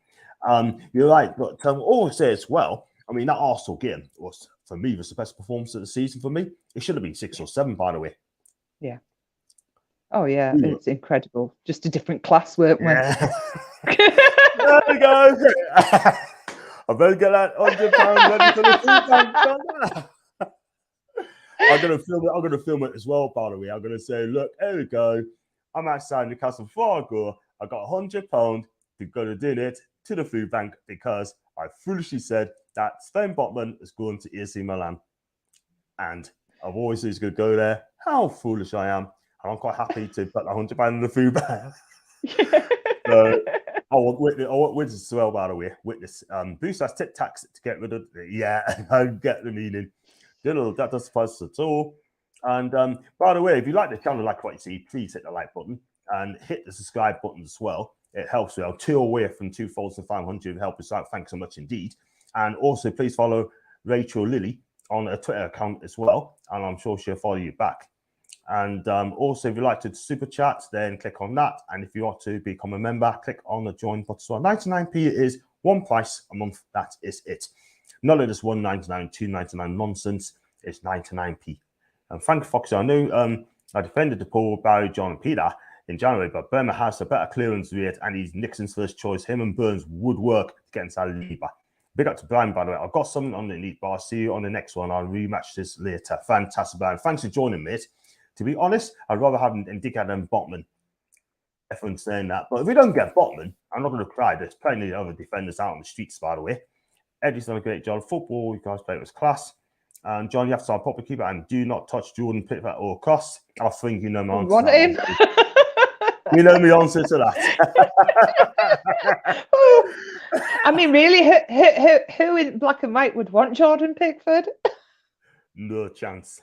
You're right, but I always say as well, I mean, that Arsenal game was, for me, was the best performance of the season for me. It should have been 6 or 7, by the way. Yeah. Oh, yeah, it's incredible. Just a different class, weren't we? Yeah. There we go. I better get that £100 ready for the food bank. I'm gonna film it as well, by the way. I'm gonna say, look, here we go. I'm outside Newcastle before I go. I got £100 to go to donate to the food bank because I foolishly said that Sven Botman is going to AC Milan. And I've always said he's gonna go there. How foolish I am. And I'm quite happy to put the £100 in the food bank. So I want witness as well, by the way. Witness. Boost has tic tacs to get rid of I get the meaning. That doesn't surprise us at all. And by the way, if you like the channel, like what you see, please hit the like button and hit the subscribe button as well. It helps well. 2 away from 2,500. Help us out. Thanks so much indeed. And also, please follow Rachel Lilly on a Twitter account as well. And I'm sure she'll follow you back. And also, if you like to super chat, then click on that. And if you want to become a member, click on the join button as well. 99p is one price a month. That is it. None of this $1.99, $2.99 nonsense. It's 99p. And Frank Fox, I know I defended the Paul, Barry, John, and Peter in January, but Burma has a better clearance rate and he's Nixon's first choice. Him and Burns would work to get inside the lead. Big up to Brian, by the way. I've got something on the lead bar. I'll see you on the next one. I'll rematch this later. Fantastic, Brian. Thanks for joining, mate. To be honest, I'd rather have Ndika than Botman. Everyone's saying that. But if we don't get Botman, I'm not going to cry. There's plenty of other defenders out on the streets, by the way. Eddie's done a great job. Football, you guys play with class. And John, you have to proper keeper and do not touch Jordan Pickford at all costs. I think you know my answer. You know my answer to that. I mean, really, who in black and white would want Jordan Pickford? No chance.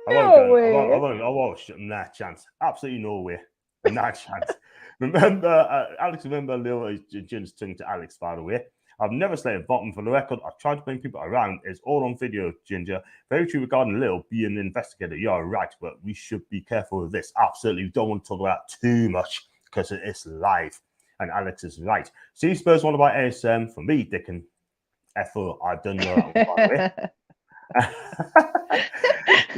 No way. I won't shut him that chance. Absolutely no way. Not chance. Remember, Alex, Lil Jin's tongue to Alex, by the way. I've never slated Bottom for the record. I've tried to bring people around. It's all on video, Ginger. Very true regarding Lil being an investigator. You're right, but we should be careful with this. Absolutely. We don't want to talk about too much because it is live. And Alex is right. See, Spurs want to buy ASM. For me, they can FO. I don't know that one, by the way.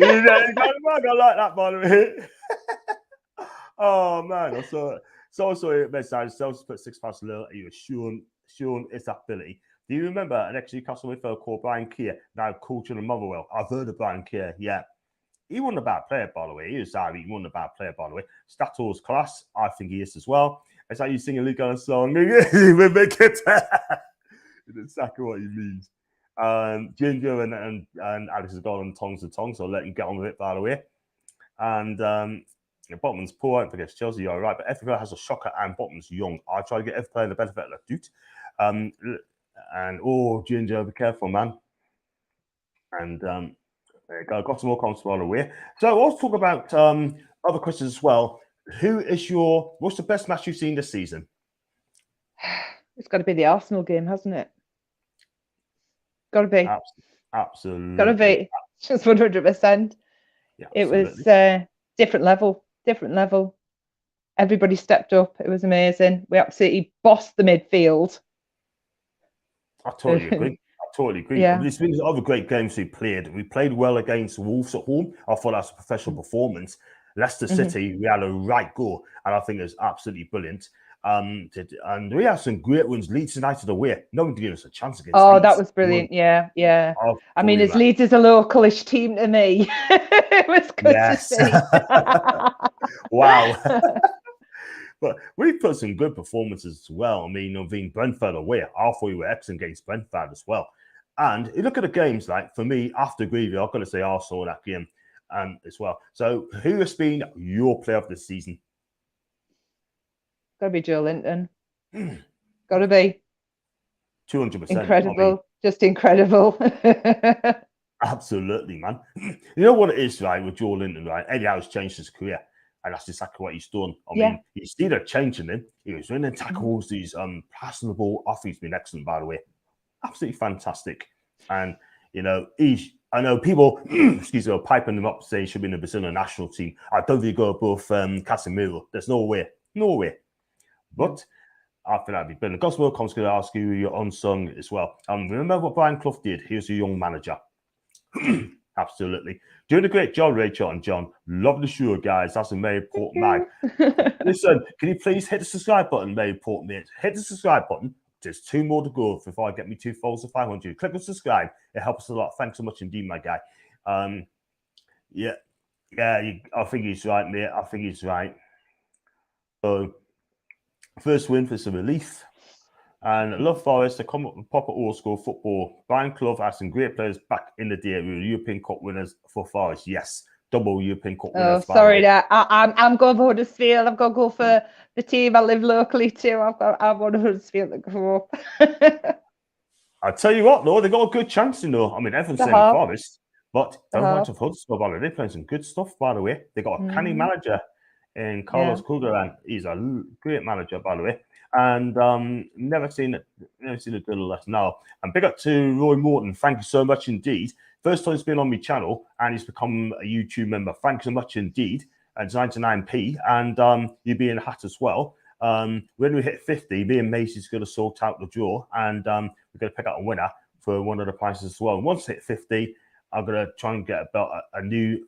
I like that, by the way. Oh, man. I saw it. So it message. Celsius put £6 Lil. He was shown its ability. Do you remember an ex-Newcastle midfielder called Brian Keir, now coaching in Motherwell? I've heard of Brian Keir, yeah. He wasn't a bad player, by the way. He wasn't a bad player, by the way. Stato's class, I think he is as well. It's like you sing a Luke on a song. We make it. It's exactly what he means. Ginger and Alex has gone on tongues to tongues, so I'll let him get on with it, by the way. And Botman's poor against Chelsea, you're right, but every player has a shocker and Botman's young. I try to get every player the benefit of the doubt. And Ginger, be careful, man. And there you go, got some more comments while away. So let's talk about other questions as well. What's the best match you've seen this season? It's got to be the Arsenal game, hasn't it? Got to be. Absolutely. Got to be. Just 100%. Yeah, it was different level. Everybody stepped up. It was amazing. We absolutely bossed the midfield. I totally agree. Yeah. There's been other great games we played. We played well against Wolves at home. I thought that's a professional performance. Leicester City, we had a right goal, and I think it was absolutely brilliant. And we had some great ones. Leeds United away. No one gave us a chance against Leeds. That was brilliant. Yeah. I mean, as Leeds is a localish team to me, it was good to see. Wow. But we've put some good performances as well. I mean, being Brentford away, I thought we were excellent against Brentford as well. And you look at the games, like for me, after Greavy, I've got to say Arsenal that game as well. So who has been your player of the season? Got to be Joe Linton. Got to be. 200%. Incredible. I mean, just incredible. Absolutely, man. You know what it is, right, with Joe Linton, right? Eddie Howe's changed his career. And that's exactly what he's done. I mean, he's either changing him. He was winning tackles. He's passing the ball off. He's been excellent, by the way. Absolutely fantastic. And, I know people, are piping him up saying he should be in the Brazilian national team. I don't think he go above Casemiro. There's no way. But I think that'd be brilliant. Gospel comes going to ask you your unsung as well. Remember what Brian Clough did? He was a young manager. Absolutely. Doing a great job, Rachel and John. Love the show, guys. That's a very important mag. Listen, can you please hit the subscribe button? Very important, mate. Hit the subscribe button. There's 2 more to go before I get me 2,500. Click on subscribe. It helps us a lot. Thanks so much indeed, my guy. I think he's right, mate. I think he's right. So, first win for some relief. And love Forest to come up with proper old school football. Brian Clough has some great players back in the day. We were European Cup winners for Forest. Yes, double European Cup winners. Oh, sorry, I'm going for Huddersfield. I've got to go for the team I live locally to. I want Huddersfield to go up. I tell you what, though, they got a good chance. I mean, everyone's saying Forest, but don't mention Huddersfield. By the way, they're playing some good stuff. By the way, they got a canny manager in Carlos Culderan. He's a great manager, by the way. And never seen a good less now. And big up to Roy Morton. Thank you so much indeed. First time he's been on my channel and he's become a YouTube member. Thank you so much indeed. And it's 99p. And you'll be in the hat as well. When we hit 50, me and Macy's going to sort out the draw. And we're going to pick out a winner for one of the prizes as well. And once hit 50, I'm going to try and get a new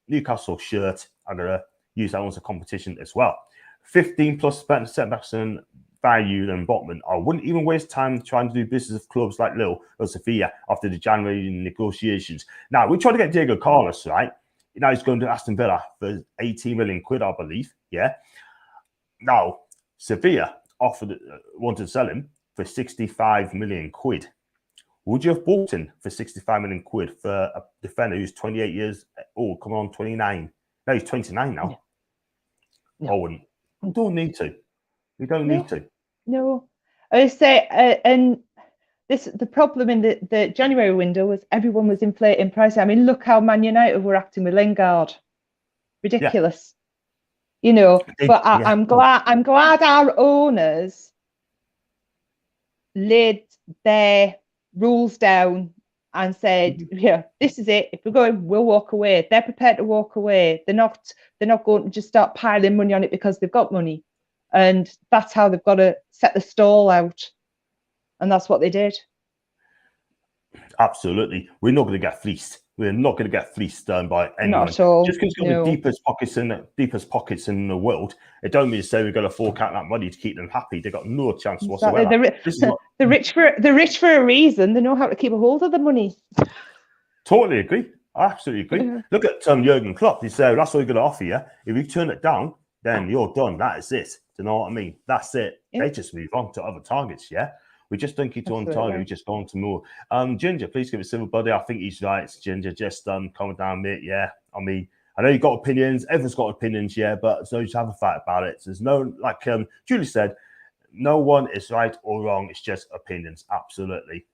Newcastle shirt. I'm going to use that one as a competition as well. 15 plus setbacks and value than Botman. I wouldn't even waste time trying to do business with clubs like Lille or Sofia after the January negotiations. Now, we tried to get Diego Carlos, right? Now he's going to Aston Villa for 18 million quid, I believe. Yeah. Now, Sevilla wanted to sell him for 65 million quid. Would you have bought him for 65 million quid for a defender who's 28 years old, coming on 29? No, he's 29 now. No. I wouldn't. We don't need to. We don't need to. No. I say, and the problem in the January window was everyone was inflating prices. I mean, look how Man United were acting with Lingard. Ridiculous. But I'm glad our owners laid their rules down and said, this is it. If we're going, we'll walk away. They're prepared to walk away. They're not going to just start piling money on it because they've got money. And that's how they've got to set the stall out. And that's what they did. Absolutely. We're not going to get fleeced. We're not going to get fleeced by anyone. Not at all. Just because we've got the deepest pockets in the world, it don't mean to say we've got to fork out that money to keep them happy. They've got no chance whatsoever. They're rich for a reason. They know how to keep a hold of the money. Totally agree. I absolutely agree. Look at Jurgen Klopp. He said, that's what we're going to offer you. If you turn it down, then you're done. That is it. Do you know what I mean? That's it. They just move on to other targets, We just don't keep on target. We just go on to more. Ginger, please give it civil buddy. I think he's right. It's Ginger just coming down, mate. Yeah. I mean, I know you've got opinions. Everyone's got opinions, yeah, but so just have a fight about it. There's no, like Julie said, no one is right or wrong. It's just opinions. Absolutely.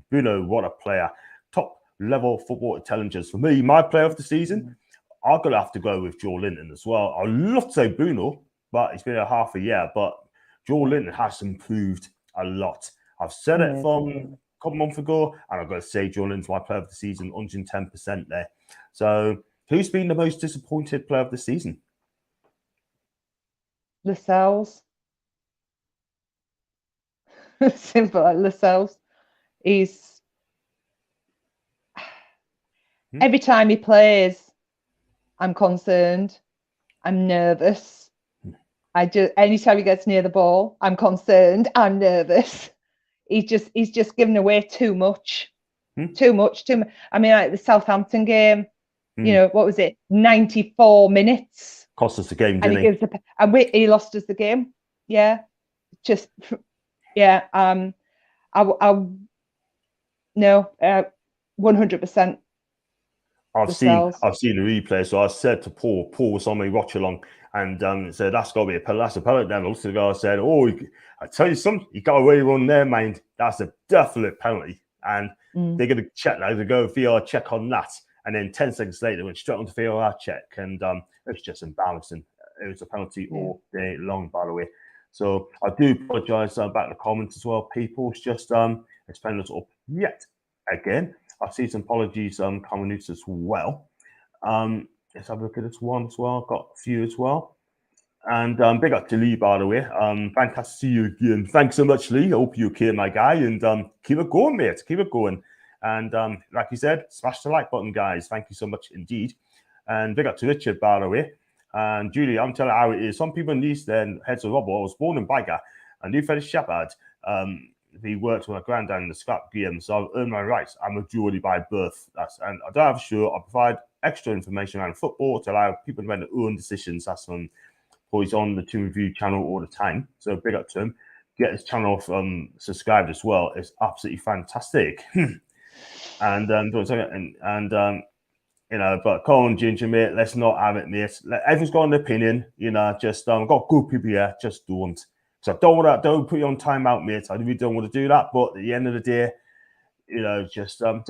Bruno, what a player. Top level football intelligence. For me, my player of the season, I'm going to have to go with Joe Linton as well. I'd love to say Bruno, but it's been a half a year. But Joe Linton has improved a lot. I've said it from a couple months ago, and I've got to say Joe Linton's my player of the season, 110% there. So who's been the most disappointed player of the season? Lascelles. Simple, like Lascelles. He's every time he plays, I'm concerned. I'm nervous. Anytime he gets near the ball, I'm concerned. I'm nervous. He's just given away too much. Too much. I mean, like the Southampton game, what was it? 94 minutes. Cost us the game, and didn't he? And he lost us the game. Yeah. Just, yeah. No, 100%. I've seen the replay. So I said to Paul was on my watch along, and said that's got to be a penalty. That's a penalty. Then I looked at the guy. I said, I tell you something, you got away on there, man. That's a definite penalty, and they're going to check that. They go VR check on that, and then 10 seconds later, they went straight on to VR check, and it's just embarrassing. It was a penalty all day long, by the way. So I do apologise about the comments as well, people. It's just it's playing us up yet again. I see some apologies coming out as well. Let's have a look at this one as well. Got a few as well. And big up to Lee, by the way. Fantastic to see you again. Thanks so much, Lee. Hope you're okay, my guy. And keep it going, mate. Keep it going. And like you said, smash the like button, guys. Thank you so much indeed. And big up to Richard, by the way. And Julie, I'm telling you how it is. Some people in these then heads of rubble. I was born in Bigger, a new fetish shepherd. He worked with my granddad in the scrap game, so I've earned my rights. I'm a Geordie by birth. And I don't have a show. I provide extra information around football to allow people to make their own decisions. That's on. He's on the Team Review channel all the time. So big up to him. Get his channel subscribed as well. It's absolutely fantastic. But come on, Ginger, mate. Let's not have it, mate. Everyone's got an opinion. Just got good people here. Just don't. So don't put you on timeout, mate. I really don't want to do that. But at the end of the day, just have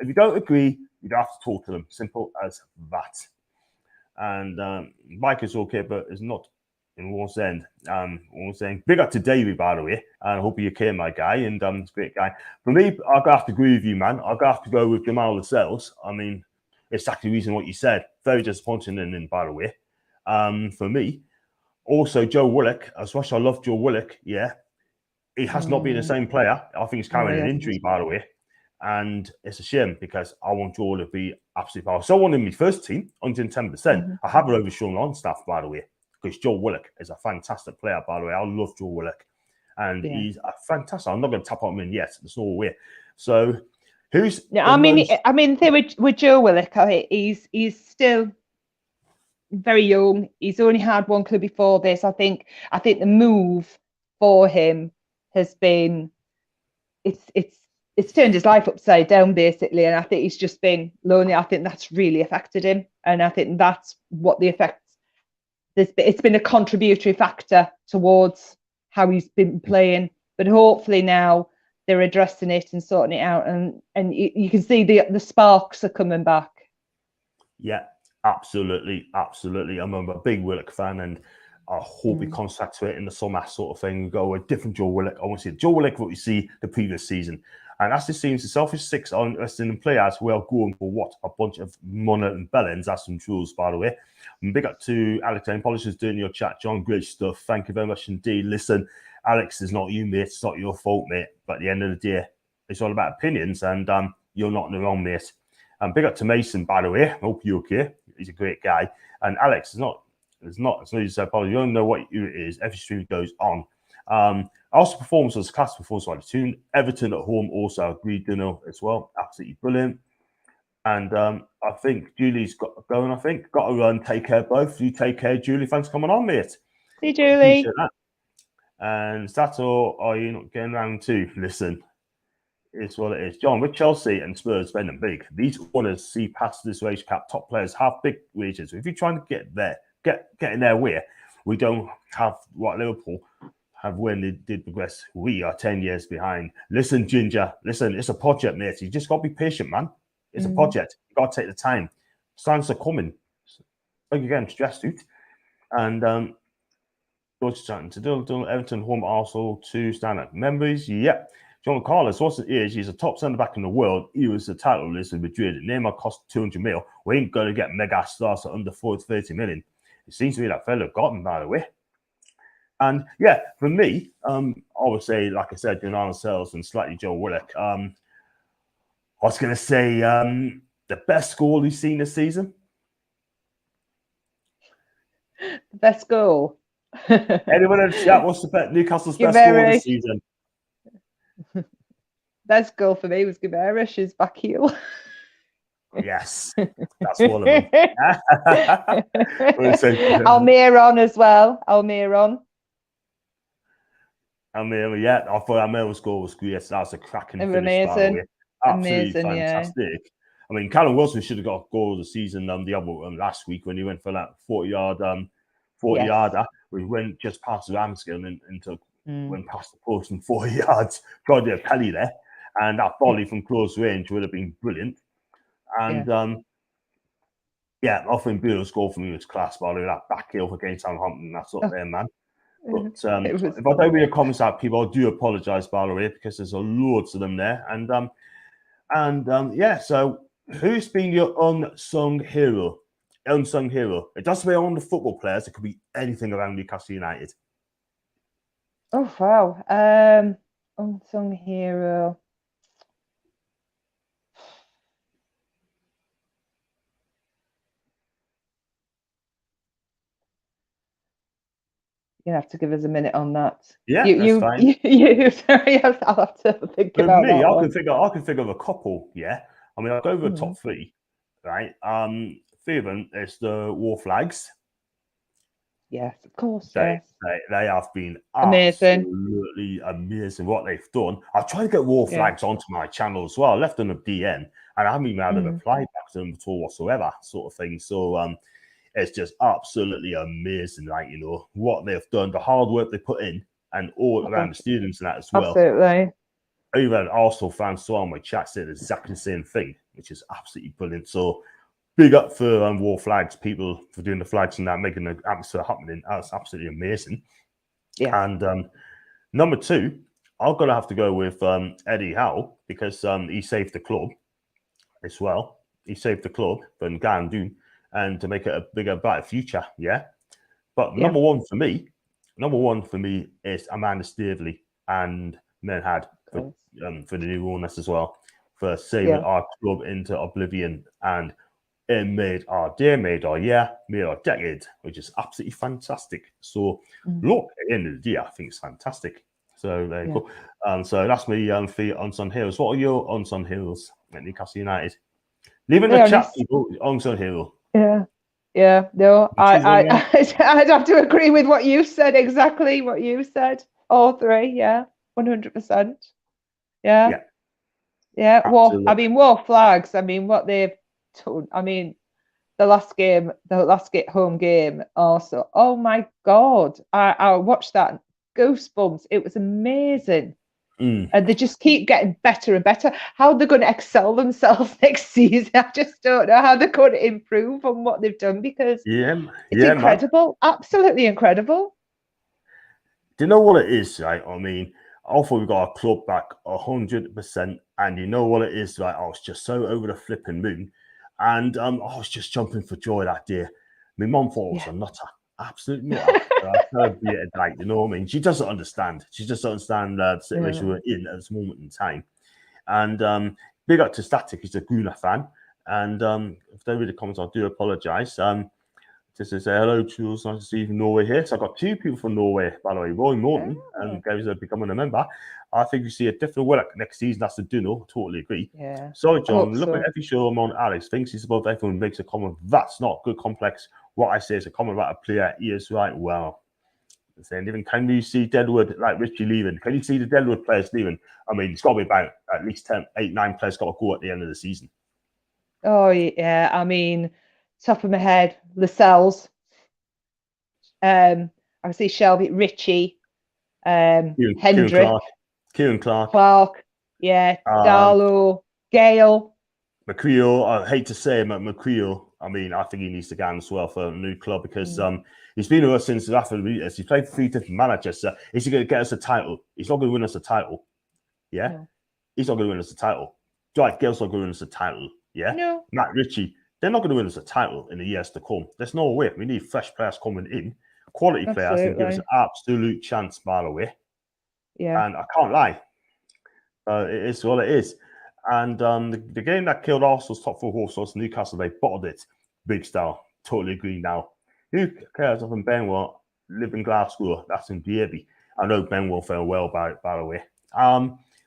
if you don't agree, you don't have to talk to them. Simple as that. And Mike is okay, but it's not in War's End. War's saying big up to Davey, by the way. And I hope you're okay, my guy. And it's a great guy. For me, I'm gonna have to agree with you, man. I'm gonna have to go with Jamal Lascelles. I mean, it's exactly the reason what you said. Very disappointing, and by the way, for me. Also, Joe Willock, as much as I love Joe Willock, he has not been the same player. I think he's carrying an injury, by the way. And it's a shame because I want Joe to be absolutely powerful. So I want him in my first team, 110%. I have it over Sean Longstaff, by the way, because Joe Willock is a fantastic player, by the way. I love Joe Willock. And he's a fantastic. I'm not going to tap on him yet. There's no way. So who's... I mean, the thing with Joe Willock, he's still very young. He's only had one club before this. I think the move for him has been it's turned his life upside down basically, and I think he's just been lonely. I think that's really affected him, and I think that's what the effects. It's been a contributory factor towards how he's been playing, but hopefully now they're addressing it and sorting it out, and you can see the sparks are coming back. Yeah. Absolutely. I'm a big Willock fan, and I hope we contact to it in the summer sort of thing. We go a different Joe Willock. I want to see Joe Willock what we see the previous season. And as it seems, the selfish six are interested in players who are going for what? A bunch of money and bellends. That's some truths, by the way. And big up to Alex and Polishers doing your chat, John. Great stuff. Thank you very much indeed. Listen, Alex, it's not you, mate. It's not your fault, mate. But at the end of the day, it's all about opinions, and you're not in the wrong, mate. And big up to Mason, by the way. I hope you're okay. He's a great guy. And Alex, it's not you said, Paul, you don't know what it is. Every stream goes on. Also, performance was class performance by the tune. Everton at home also agreed to know as well. Absolutely brilliant. And I think Julie's got going. I think got to run. Take care, both. You take care, Julie. Thanks for coming on, mate. See, Julie. And Sato, are you not getting round to listen? It's what it is. John, with Chelsea and Spurs spending big, these owners see past this wage cap. Top players have big wages. If you're trying to get there, get in their way, we don't have what Liverpool have when they did progress. We are 10 years behind. Listen, Ginger, listen, it's a project, mate. You just got to be patient, man. It's a project. You got to take the time. Signs are coming. Like again, stressed out. And George chatting to Dillon, Everton, home, Arsenal, 2 standard members. Yep. John Carlos, what's his age? He's a top centre back in the world. He was the title list in Madrid. Neymar cost 200 mil. We ain't going to get mega stars at under 30 million. It seems to me that fella got him, by the way. And yeah, for me, I would say, like I said, Jonathan Sells and slightly Joe Willock. I was going to say the best goal he's seen this season. The best goal. Anyone in the chat, what's the Newcastle's best goal this season? Best goal for me was Gimerish's back heel. Yes, that's one of them. Almiron as well. Almiron, yeah, I thought Almiron's goal was great. That was a cracking finish, amazing. by the way. Absolutely Amazing, fantastic. Yeah. I mean, Callum Wilson should have got a goal of the season the other last week when he went for that 40-yarder. We went just past the Ramsgill and went past the post and 40 yards. Tried to do a penny there. And that volley from close range would have been brilliant. And I think Bill's goal for me was class, by the way. That back heel against Southampton, that's up there, man. But if I don't read the comments out, people, I do apologise, by the way, because there's loads of them there. So who's been your unsung hero? Unsung hero. It doesn't be on the football players. It could be anything around Newcastle United. Oh, wow. Unsung hero. You have to give us a minute on that. Yeah, that's fine. Sorry, I'll have to think about that. I can think of a couple. Yeah, I mean, I'll go over the top 3. Right. 3 of them is the War Flags. Yes, of course. They have been amazing. Absolutely amazing what they've done. I've tried to get War Flags onto my channel as well. I left them a DM and I haven't even had a reply back to them at all whatsoever, sort of thing. So it's just absolutely amazing, like, what they've done, the hard work they put in, and all around the students and that as well. Absolutely. Even Arsenal fans saw on my chat said exactly the same thing, which is absolutely brilliant. So big up for War Flags, people for doing the flags and that, making the atmosphere happening. That's absolutely amazing. Yeah. And number 2, I'm going to have to go with Eddie Howe, because he saved the club as well. He saved the club from Gandoon and to make it a bigger, brighter future. Yeah. But number one for me is Amanda Staveley and Menhad for the new owners as well, for saving our club into oblivion. And it made our day, made our year, made our decade, which is absolutely fantastic. So look, at the end of the day, I think it's fantastic. So there you go. So that's me for unsung heroes. What are your unsung heroes at Newcastle United? Leave in the chat, people, unsung hero. Yeah. No, I'd have to agree with what you said. Exactly what you said. All 3. Yeah, 100%. Yeah. War Flags. I mean, what they've done. I mean, the last home game also. Oh my God, I watched that. Goosebumps. It was amazing. And they just keep getting better and better. How they're going to excel themselves next season, I just don't know how they're going to improve on what they've done, because it's incredible. Man. Absolutely incredible. Do you know what it is, right? I mean, I thought we got our club back 100%, and you know what it is, right? I was just so over the flipping moon, and I was just jumping for joy that day. My mum thought I was a nutter. Absolute nutter. Like, you know what I mean? She doesn't understand. She just doesn't understand the situation we're in at this moment in time. And big up to Static. He's a Guna fan. And if they read the comments, I do apologise. Just to say hello, Jules. Nice to see you from Norway here. So I've got 2 people from Norway, by the way. Roy Morton and Gary's becoming a member. I think you see a different Willock next season. That's the Duno. Totally agree. Yeah. Sorry, John. Look at every show I'm on. Alex thinks he's above everyone, makes a comment. That's not good. Complex. What I say is a comment about a player. He is right. Well, Saying, even can you see Deadwood like Richie leaving? Can you see the Deadwood players leaving? I mean, it's got to be about at least 10, 8, 9 players got to go at the end of the season. Oh yeah, I mean, top of my head, Lascelles. I see Shelby, Richie, Hendrick, Kieran Clark, yeah, Darlow, Gale. McCreel, I hate to say him, but McCreel, I mean, I think he needs to go as well for a new club because he's been with us since after years. He's played for 3 different managers. So is he going to get us a title? He's not going to win us a title. Yeah? No. He's not going to win us a title. Dwight Gale's not going to win us a title. Yeah? No. Matt Ritchie, they're not going to win us a title in the years to come. There's no way. We need fresh players coming in, quality players, and give us an absolute chance, by the way. Yeah. And I can't lie. It is what it is. And the game that killed Arsenal's top 4 horse was Newcastle. They bottled it. Big style. Totally agree now. Who cares if Benwell live in Glasgow? That's in Derby. I know Benwell fell well by the way.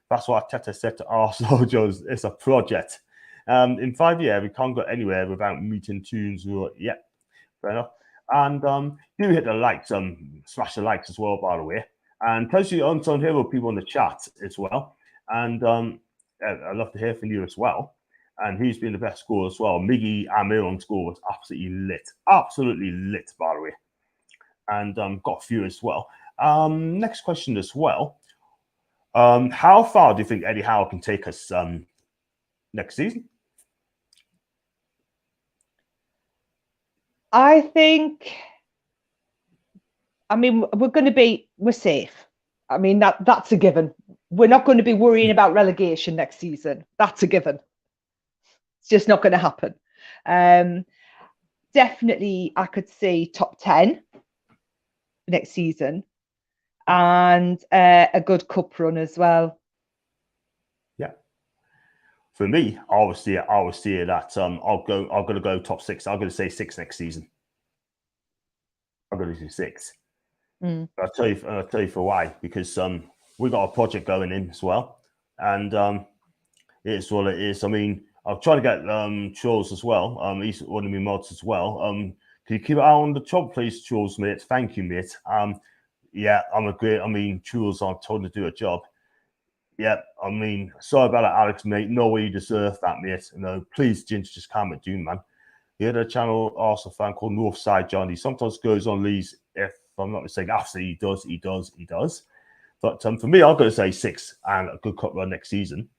That's what Teta said to Arsenal, Jones. It's a project. In 5 years, we can't go anywhere without meeting tunes. Yeah, fair enough. And do hit the likes, smash the likes as well, by the way. And post your Unsung Hero people in the chat as well. And I'd love to hear from you as well. And who's been the best scorer as well? Miggy Amir on score was absolutely lit. Absolutely lit, by the way. And got a few as well. Next question as well. How far do you think Eddie Howe can take us next season? I think, I mean, we're safe. I mean, that's a given. We're not going to be worrying about relegation next season. That's a given. It's just not going to happen. Definitely, I could see top 10 next season and a good cup run as well. Yeah. For me, I always see it that I'm going to go top 6. I'm going to say 6 next season. I'm going to do 6. I'll tell you for why. Because we got a project going in as well, and it's what it is. I mean, I'll try to get Charles as well. He's one of my mods as well. Can you keep it out on the top, please, Charles, mate? Thank you, mate. Yeah, I'm a great. I mean, Charles, I'm told to do a job. Yeah, I mean, sorry about that, Alex, mate. No way you deserve that, mate. No, please, Ginger, just calm it down, man. The other channel Arsenal fan called Northside John. He sometimes goes on these, if I'm not mistaken. Absolutely, he does. But for me, I'm going to say 6 and a good cup run next season.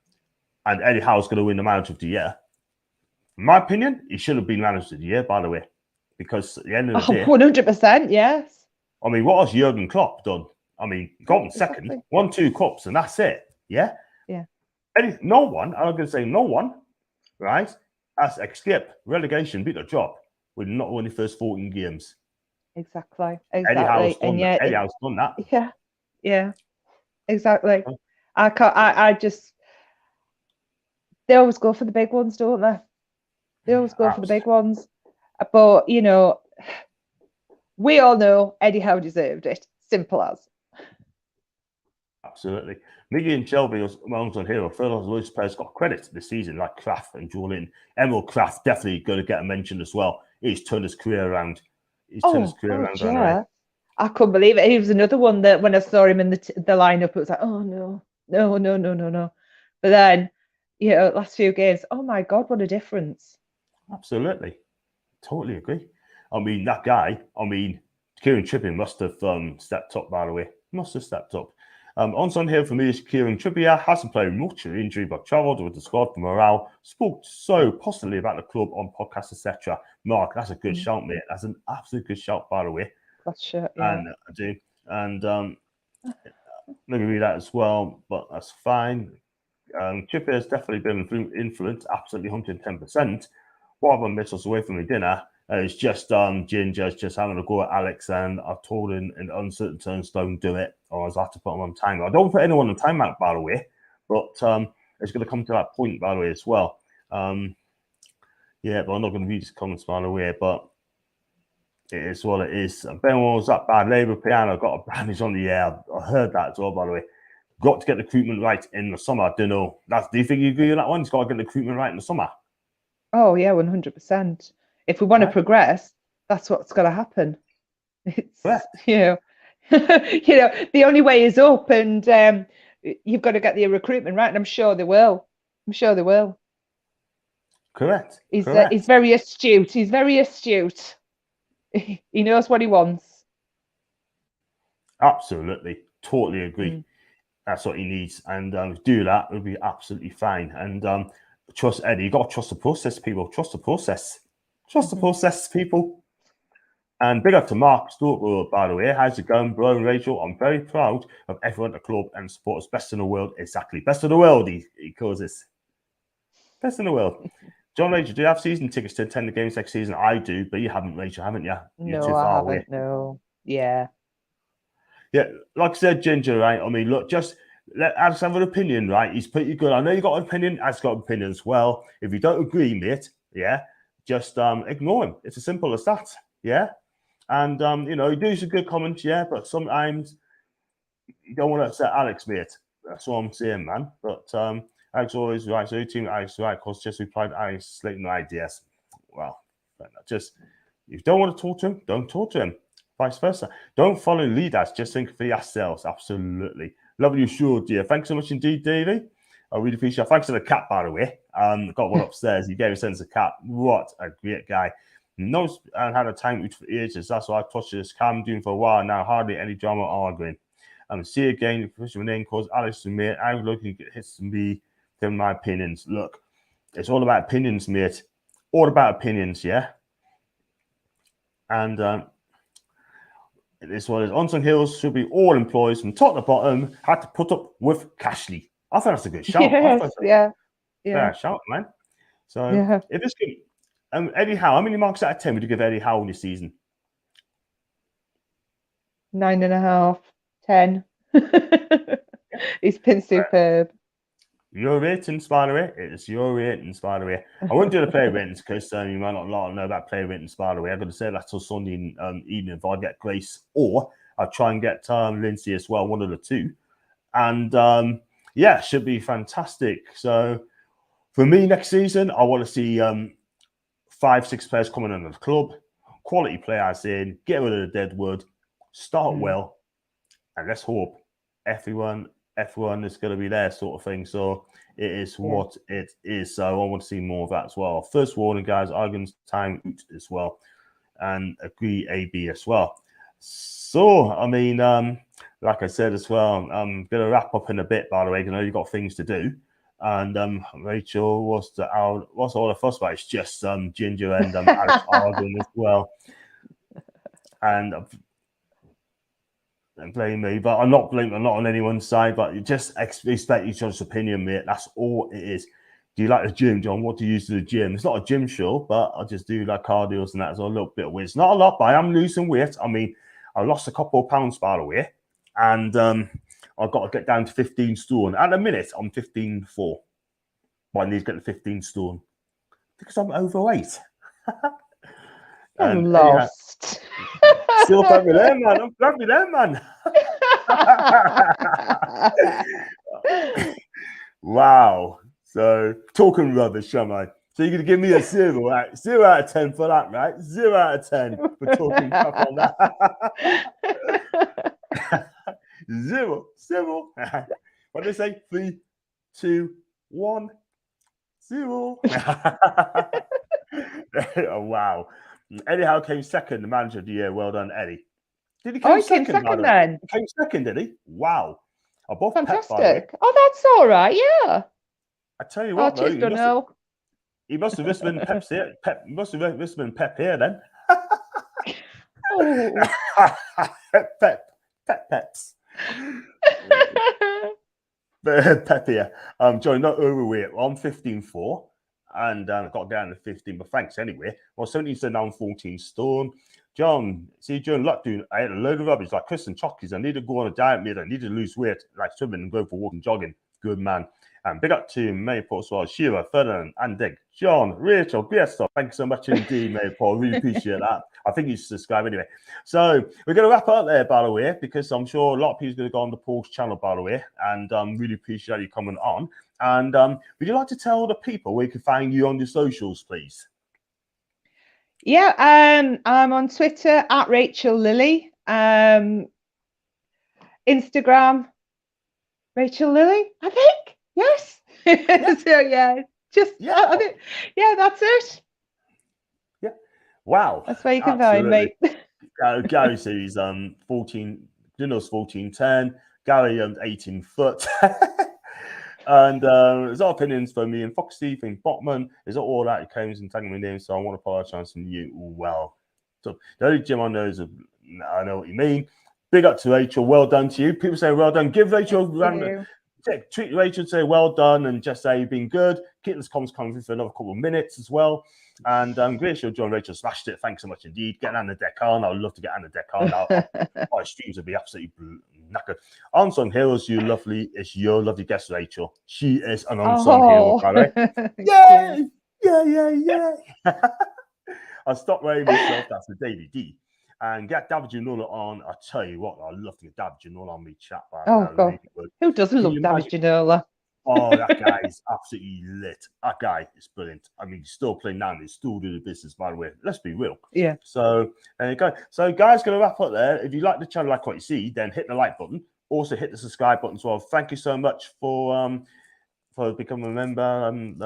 And Eddie Howe's going to win the Manager of the Year. In my opinion, he should have been Manager of the Year, by the way. Because at the end of the day... 100%, yes. I mean, what has Jurgen Klopp done? I mean, got him second, won 2 cups, and that's it. Yeah? Yeah. No one, I'm going to say no one, right, has escaped relegation, beat the job with not winning the first 14 games. Exactly. Eddie Howe's done that. Eddie Howe's done that. Yeah. Exactly. I just... They always go for the big ones, don't they? They always go for the big ones. But, you know, we all know Eddie Howe deserved it. Simple as. Absolutely. Miggy and Shelby was on here. I feel like those players got credit this season, like Kraft and Julian. Emerald Kraft definitely going to get a mention as well. He's turned his career around. Yeah. I couldn't believe it. He was another one that when I saw him in the lineup, it was like, oh, no. But then, you know, last few games, oh, my God, what a difference. Absolutely. Totally agree. I mean, that guy, Kieran Trippier must have stepped up, by the way. Must have stepped up. On here for me is Kieran Trippier. Hasn't played much due to injury, but travelled with the squad for morale. Spoke so positively about the club on podcasts, etc. Mark, that's a good shout, mate. That's an absolute good shout, by the way. That's sure, yeah. And I do. And let me read that as well, but that's fine. Trippier has definitely been influenced, absolutely 110%. What have I missed us away from the dinner? It's just Ginger's just having a go at Alex, and I've told him in uncertain terms, don't do it, or I'll have to put him on timeout. I don't put anyone on timeout, by the way, but it's going to come to that point, by the way, as well. Yeah, but I'm not going to read his comments, by the way, but it is what it is. Ben was that bad. Labour piano got a bandage on the air. I heard that as well, by the way. Got to get the recruitment right in the summer. I don't know. Do you think you agree with that one? He's got to get the recruitment right in the summer. Oh, yeah, 100%. If we want to progress, that's what's got to happen. It's, you know, You know, the only way is up, and you've got to get the recruitment right, and I'm sure they will. I'm sure they will. Correct. He's Correct. very astute. He's very astute. He knows what he wants. Absolutely. Totally agree. Mm. That's what he needs. And do that, it'll be absolutely fine. And trust Eddie. You got to trust the process, people. Trust the process. Trust the process, people. And big up to Mark Stewart, by the way. How's it going, bro and Rachel? I'm very proud of everyone at the club and supporters. Best in the world. Exactly. Best in the world, he calls this. Best in the world. John, Rachel, do you have season tickets to attend the games next season? I do, but you haven't, Rachel, haven't you? You're No, too I far haven't. away. No. Yeah. Yeah, like I said, Ginger, right? I mean, look, just let Alex have an opinion, right? He's pretty good. I know you got an opinion. Alex got an opinion as well. If you don't agree, mate, yeah, just ignore him. It's as simple as that, yeah. And you know, he does a good comments, yeah, but sometimes you don't want to upset Alex, mate. That's what I'm saying, man. But Alex always right. So your team, Alex, right? Because just replied, Alex slating the ideas. Well, just if you don't want to talk to him, don't talk to him. Vice versa. Don't follow leaders. Just think for yourselves. Absolutely. Lovely you sure, dear. Thanks so much indeed, Davey. I really appreciate it. Thanks to the cat, by the way. Got one upstairs. He gave a sense of cat. What a great guy. No, I had a time for ages. That's why I touched this cam doing for a while now. Hardly any drama or arguing. See you again. The official name calls Alex to me. I'm looking at hits to me. Tell my opinions. Look, it's all about opinions, mate. All about opinions, yeah. And this one is Unsung Hills should be all employees from top to bottom had to put up with Cashley. I thought that's a good shout. Yes. Yeah. Shout, man. So Yeah. if this could, Eddie Howe, how many marks out of 10 would you give Eddie Howe this season? 9.5, 10. He's been superb. Your ratings, by the way. It's your ratings, by the way. I won't do the player ratings because you might not know about player ratings, by the way. I'm going to say that till Sunday evening if I get Grace, or I'll try and get Lindsay as well, one of the two. And yeah, should be fantastic. So for me next season, I want to see 5-6 players coming into the club, quality players in, get rid of the dead wood, start well, and let's hope everyone is going to be there, sort of thing. So it is what it is. So I want to see more of that as well. First warning, guys, Argan's time as well, and agree AB as well. So I mean, like I said as well, I'm going to wrap up in a bit. By the way, I know you've got things to do. And Rachel, what's all the fuss about? It's just Ginger and Alex Argan as well, and blame me, but I'm not on anyone's side, but you just expect each other's opinion, mate. That's all it is. Do you like the gym, John? What do you use to the gym? It's not a gym show, but I just do like cardios and that. So a little bit of weight. It's not a lot, but I am losing weight. I mean, I lost a couple of pounds, by the way, and I've got to get down to 15 stone. At the minute, I'm 15.4, but I need to get to 15 stone because I'm overweight. I'm lost. Still got me there, man. I'm glad me there, man. Wow. So talking rubbish, am I? So you're gonna give me a 0, right? 0 out of 10 for that, right? 0 out of 10 for talking crap on that. 0. What do they say? 3, 2, 1, 0. Oh, wow. Eddie Howe came second, the manager of the year. Well done, Eddie. Did he come second? Came second then. He came second, did he? Wow. Above Fantastic. Pep, by the way. Oh, that's all right. Yeah. I tell you what, though, he must have just been Pep's here. Must have just been Pep here then. Oh. Peps. Pep here. Johnny, not overweight. Well, I'm 15.4. And got down to 15, but thanks anyway. Well, 17 stone down 14 stone. John, see, during lockdown, I had a load of rubbish like Chris and Chockies. I need to go on a diet, mate. I need to lose weight, like swimming and go for walking, jogging. Good man. And big up to Mayport as well, Sheila, Ferdinand, and Dig. John, Rachel, great stuff. Thanks so much indeed, Mayport. Really appreciate that. I think you should subscribe anyway. So we're going to wrap up there, by the way, because I'm sure a lot of people are going to go on the Paul's channel, by the way, and really appreciate you coming on. And would you like to tell the people where you can find you on your socials, please? Yeah, I'm on Twitter at Rachel Lilly. Instagram, Rachel Lilly, I think. Yes. So yeah, just I think, yeah, that's it. Yeah. Wow. That's where you can find Absolutely. me. Gary says he's 14, Dino's 14'10", Gary 18 foot. And there's our opinions for me and Foxy, think Botman. Is all that it comes and tagging my name, so I want to apologize from you. Well, so the only Jim I know is I know what you mean. Big up to Rachel. Well done to you. People say well done. Give Rachel treat Rachel, say well done, and just say you've been good. Keep this comms coming for another couple of minutes as well. And Rachel, John, Rachel smashed it. Thanks so much indeed. Get Anna deck on. I'd love to get Anna deck on. My streams would be absolutely knackered. Unsung Heroes, is your lovely guest, Rachel. She is an unsung hero, by the way. Yeah. I'll stop wearing myself. That's the Daily D. And get David Ginola on. I tell you what, I'd love to get David Ginola on me chat. Oh, God. Who doesn't love David Ginola? Oh, that guy is absolutely lit. That guy is brilliant. I mean, he's still playing now. He's still doing the business, by the way. Let's be real. Yeah. So there you go. So, guys, going to wrap up there. If you like the channel, like what you see, then hit the like button. Also, hit the subscribe button as well. Thank you so much for becoming a member. I can't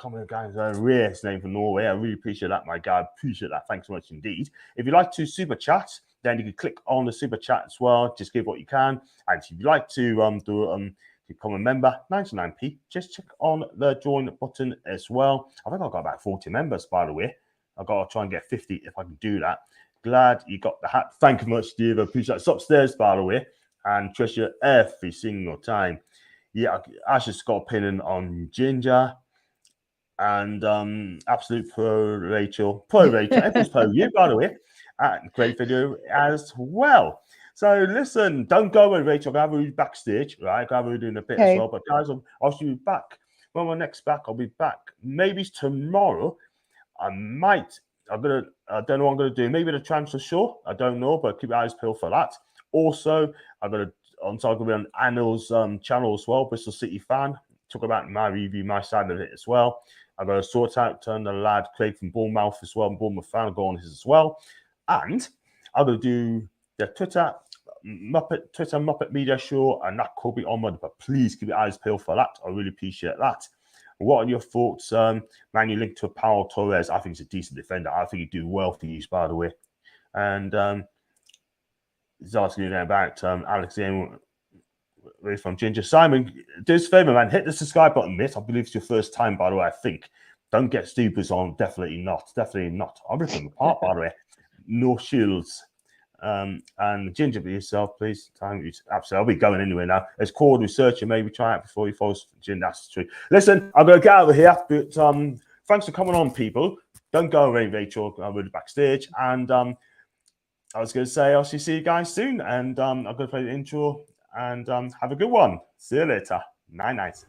remember guy's Ray's name from Norway. I really appreciate that, my guy. Appreciate that. Thanks so much indeed. If you'd like to super chat, then you can click on the super chat as well. Just give what you can. And if you'd like to become a member, 99p, just check on the join button as well. I think I've got about 40 members, by the way. I've got to try and get 50 if I can do that. Glad you got the hat. Thank you much, Steve. I appreciate it. It's upstairs, by the way. And Tricia, every single time. Yeah, Ash has got a opinion on Ginger. And absolute pro Rachel. Everyone's pro you, by the way. And great video as well. So listen, don't go away, Rachel. I'll have you backstage, right? I'll have you doing a bit as well. But guys, I'll see you back. When we're next back, I'll be back. Maybe tomorrow. I don't know what I'm gonna do. Maybe the transfer show. I don't know, but keep your eyes peeled for that. Also, I'm gonna be on Anil's channel as well, Bristol City fan. Talk about my review, my side of it as well. I'm gonna sort out the lad Craig from Bournemouth as well. Bournemouth fan, I'll go on his as well. And I'm gonna do the Twitter Muppet Media Show, and that could be onward. But please keep your eyes peeled for that. I really appreciate that. What are your thoughts, man? You linked to Paul Torres. I think he's a decent defender. I think he'd do well for you, by the way. And he's asking you about Alex from Ginger. Simon, do us a favor, man. Hit the subscribe button, mate. I believe it's your first time, by the way. I think. Don't get stupid on. Definitely not. I'll rip them apart, by the way. No shields. And Ginger, be yourself, please. Absolutely, I'll be going anyway now. As core researcher, maybe try it before you follow Ginger. That's true. Listen, I'm going to get out of here, but thanks for coming on, people. Don't go away, Rachel. I'm really backstage. And I was going to say, I'll see you guys soon. And I'm going to play the intro and have a good one. See you later. Night.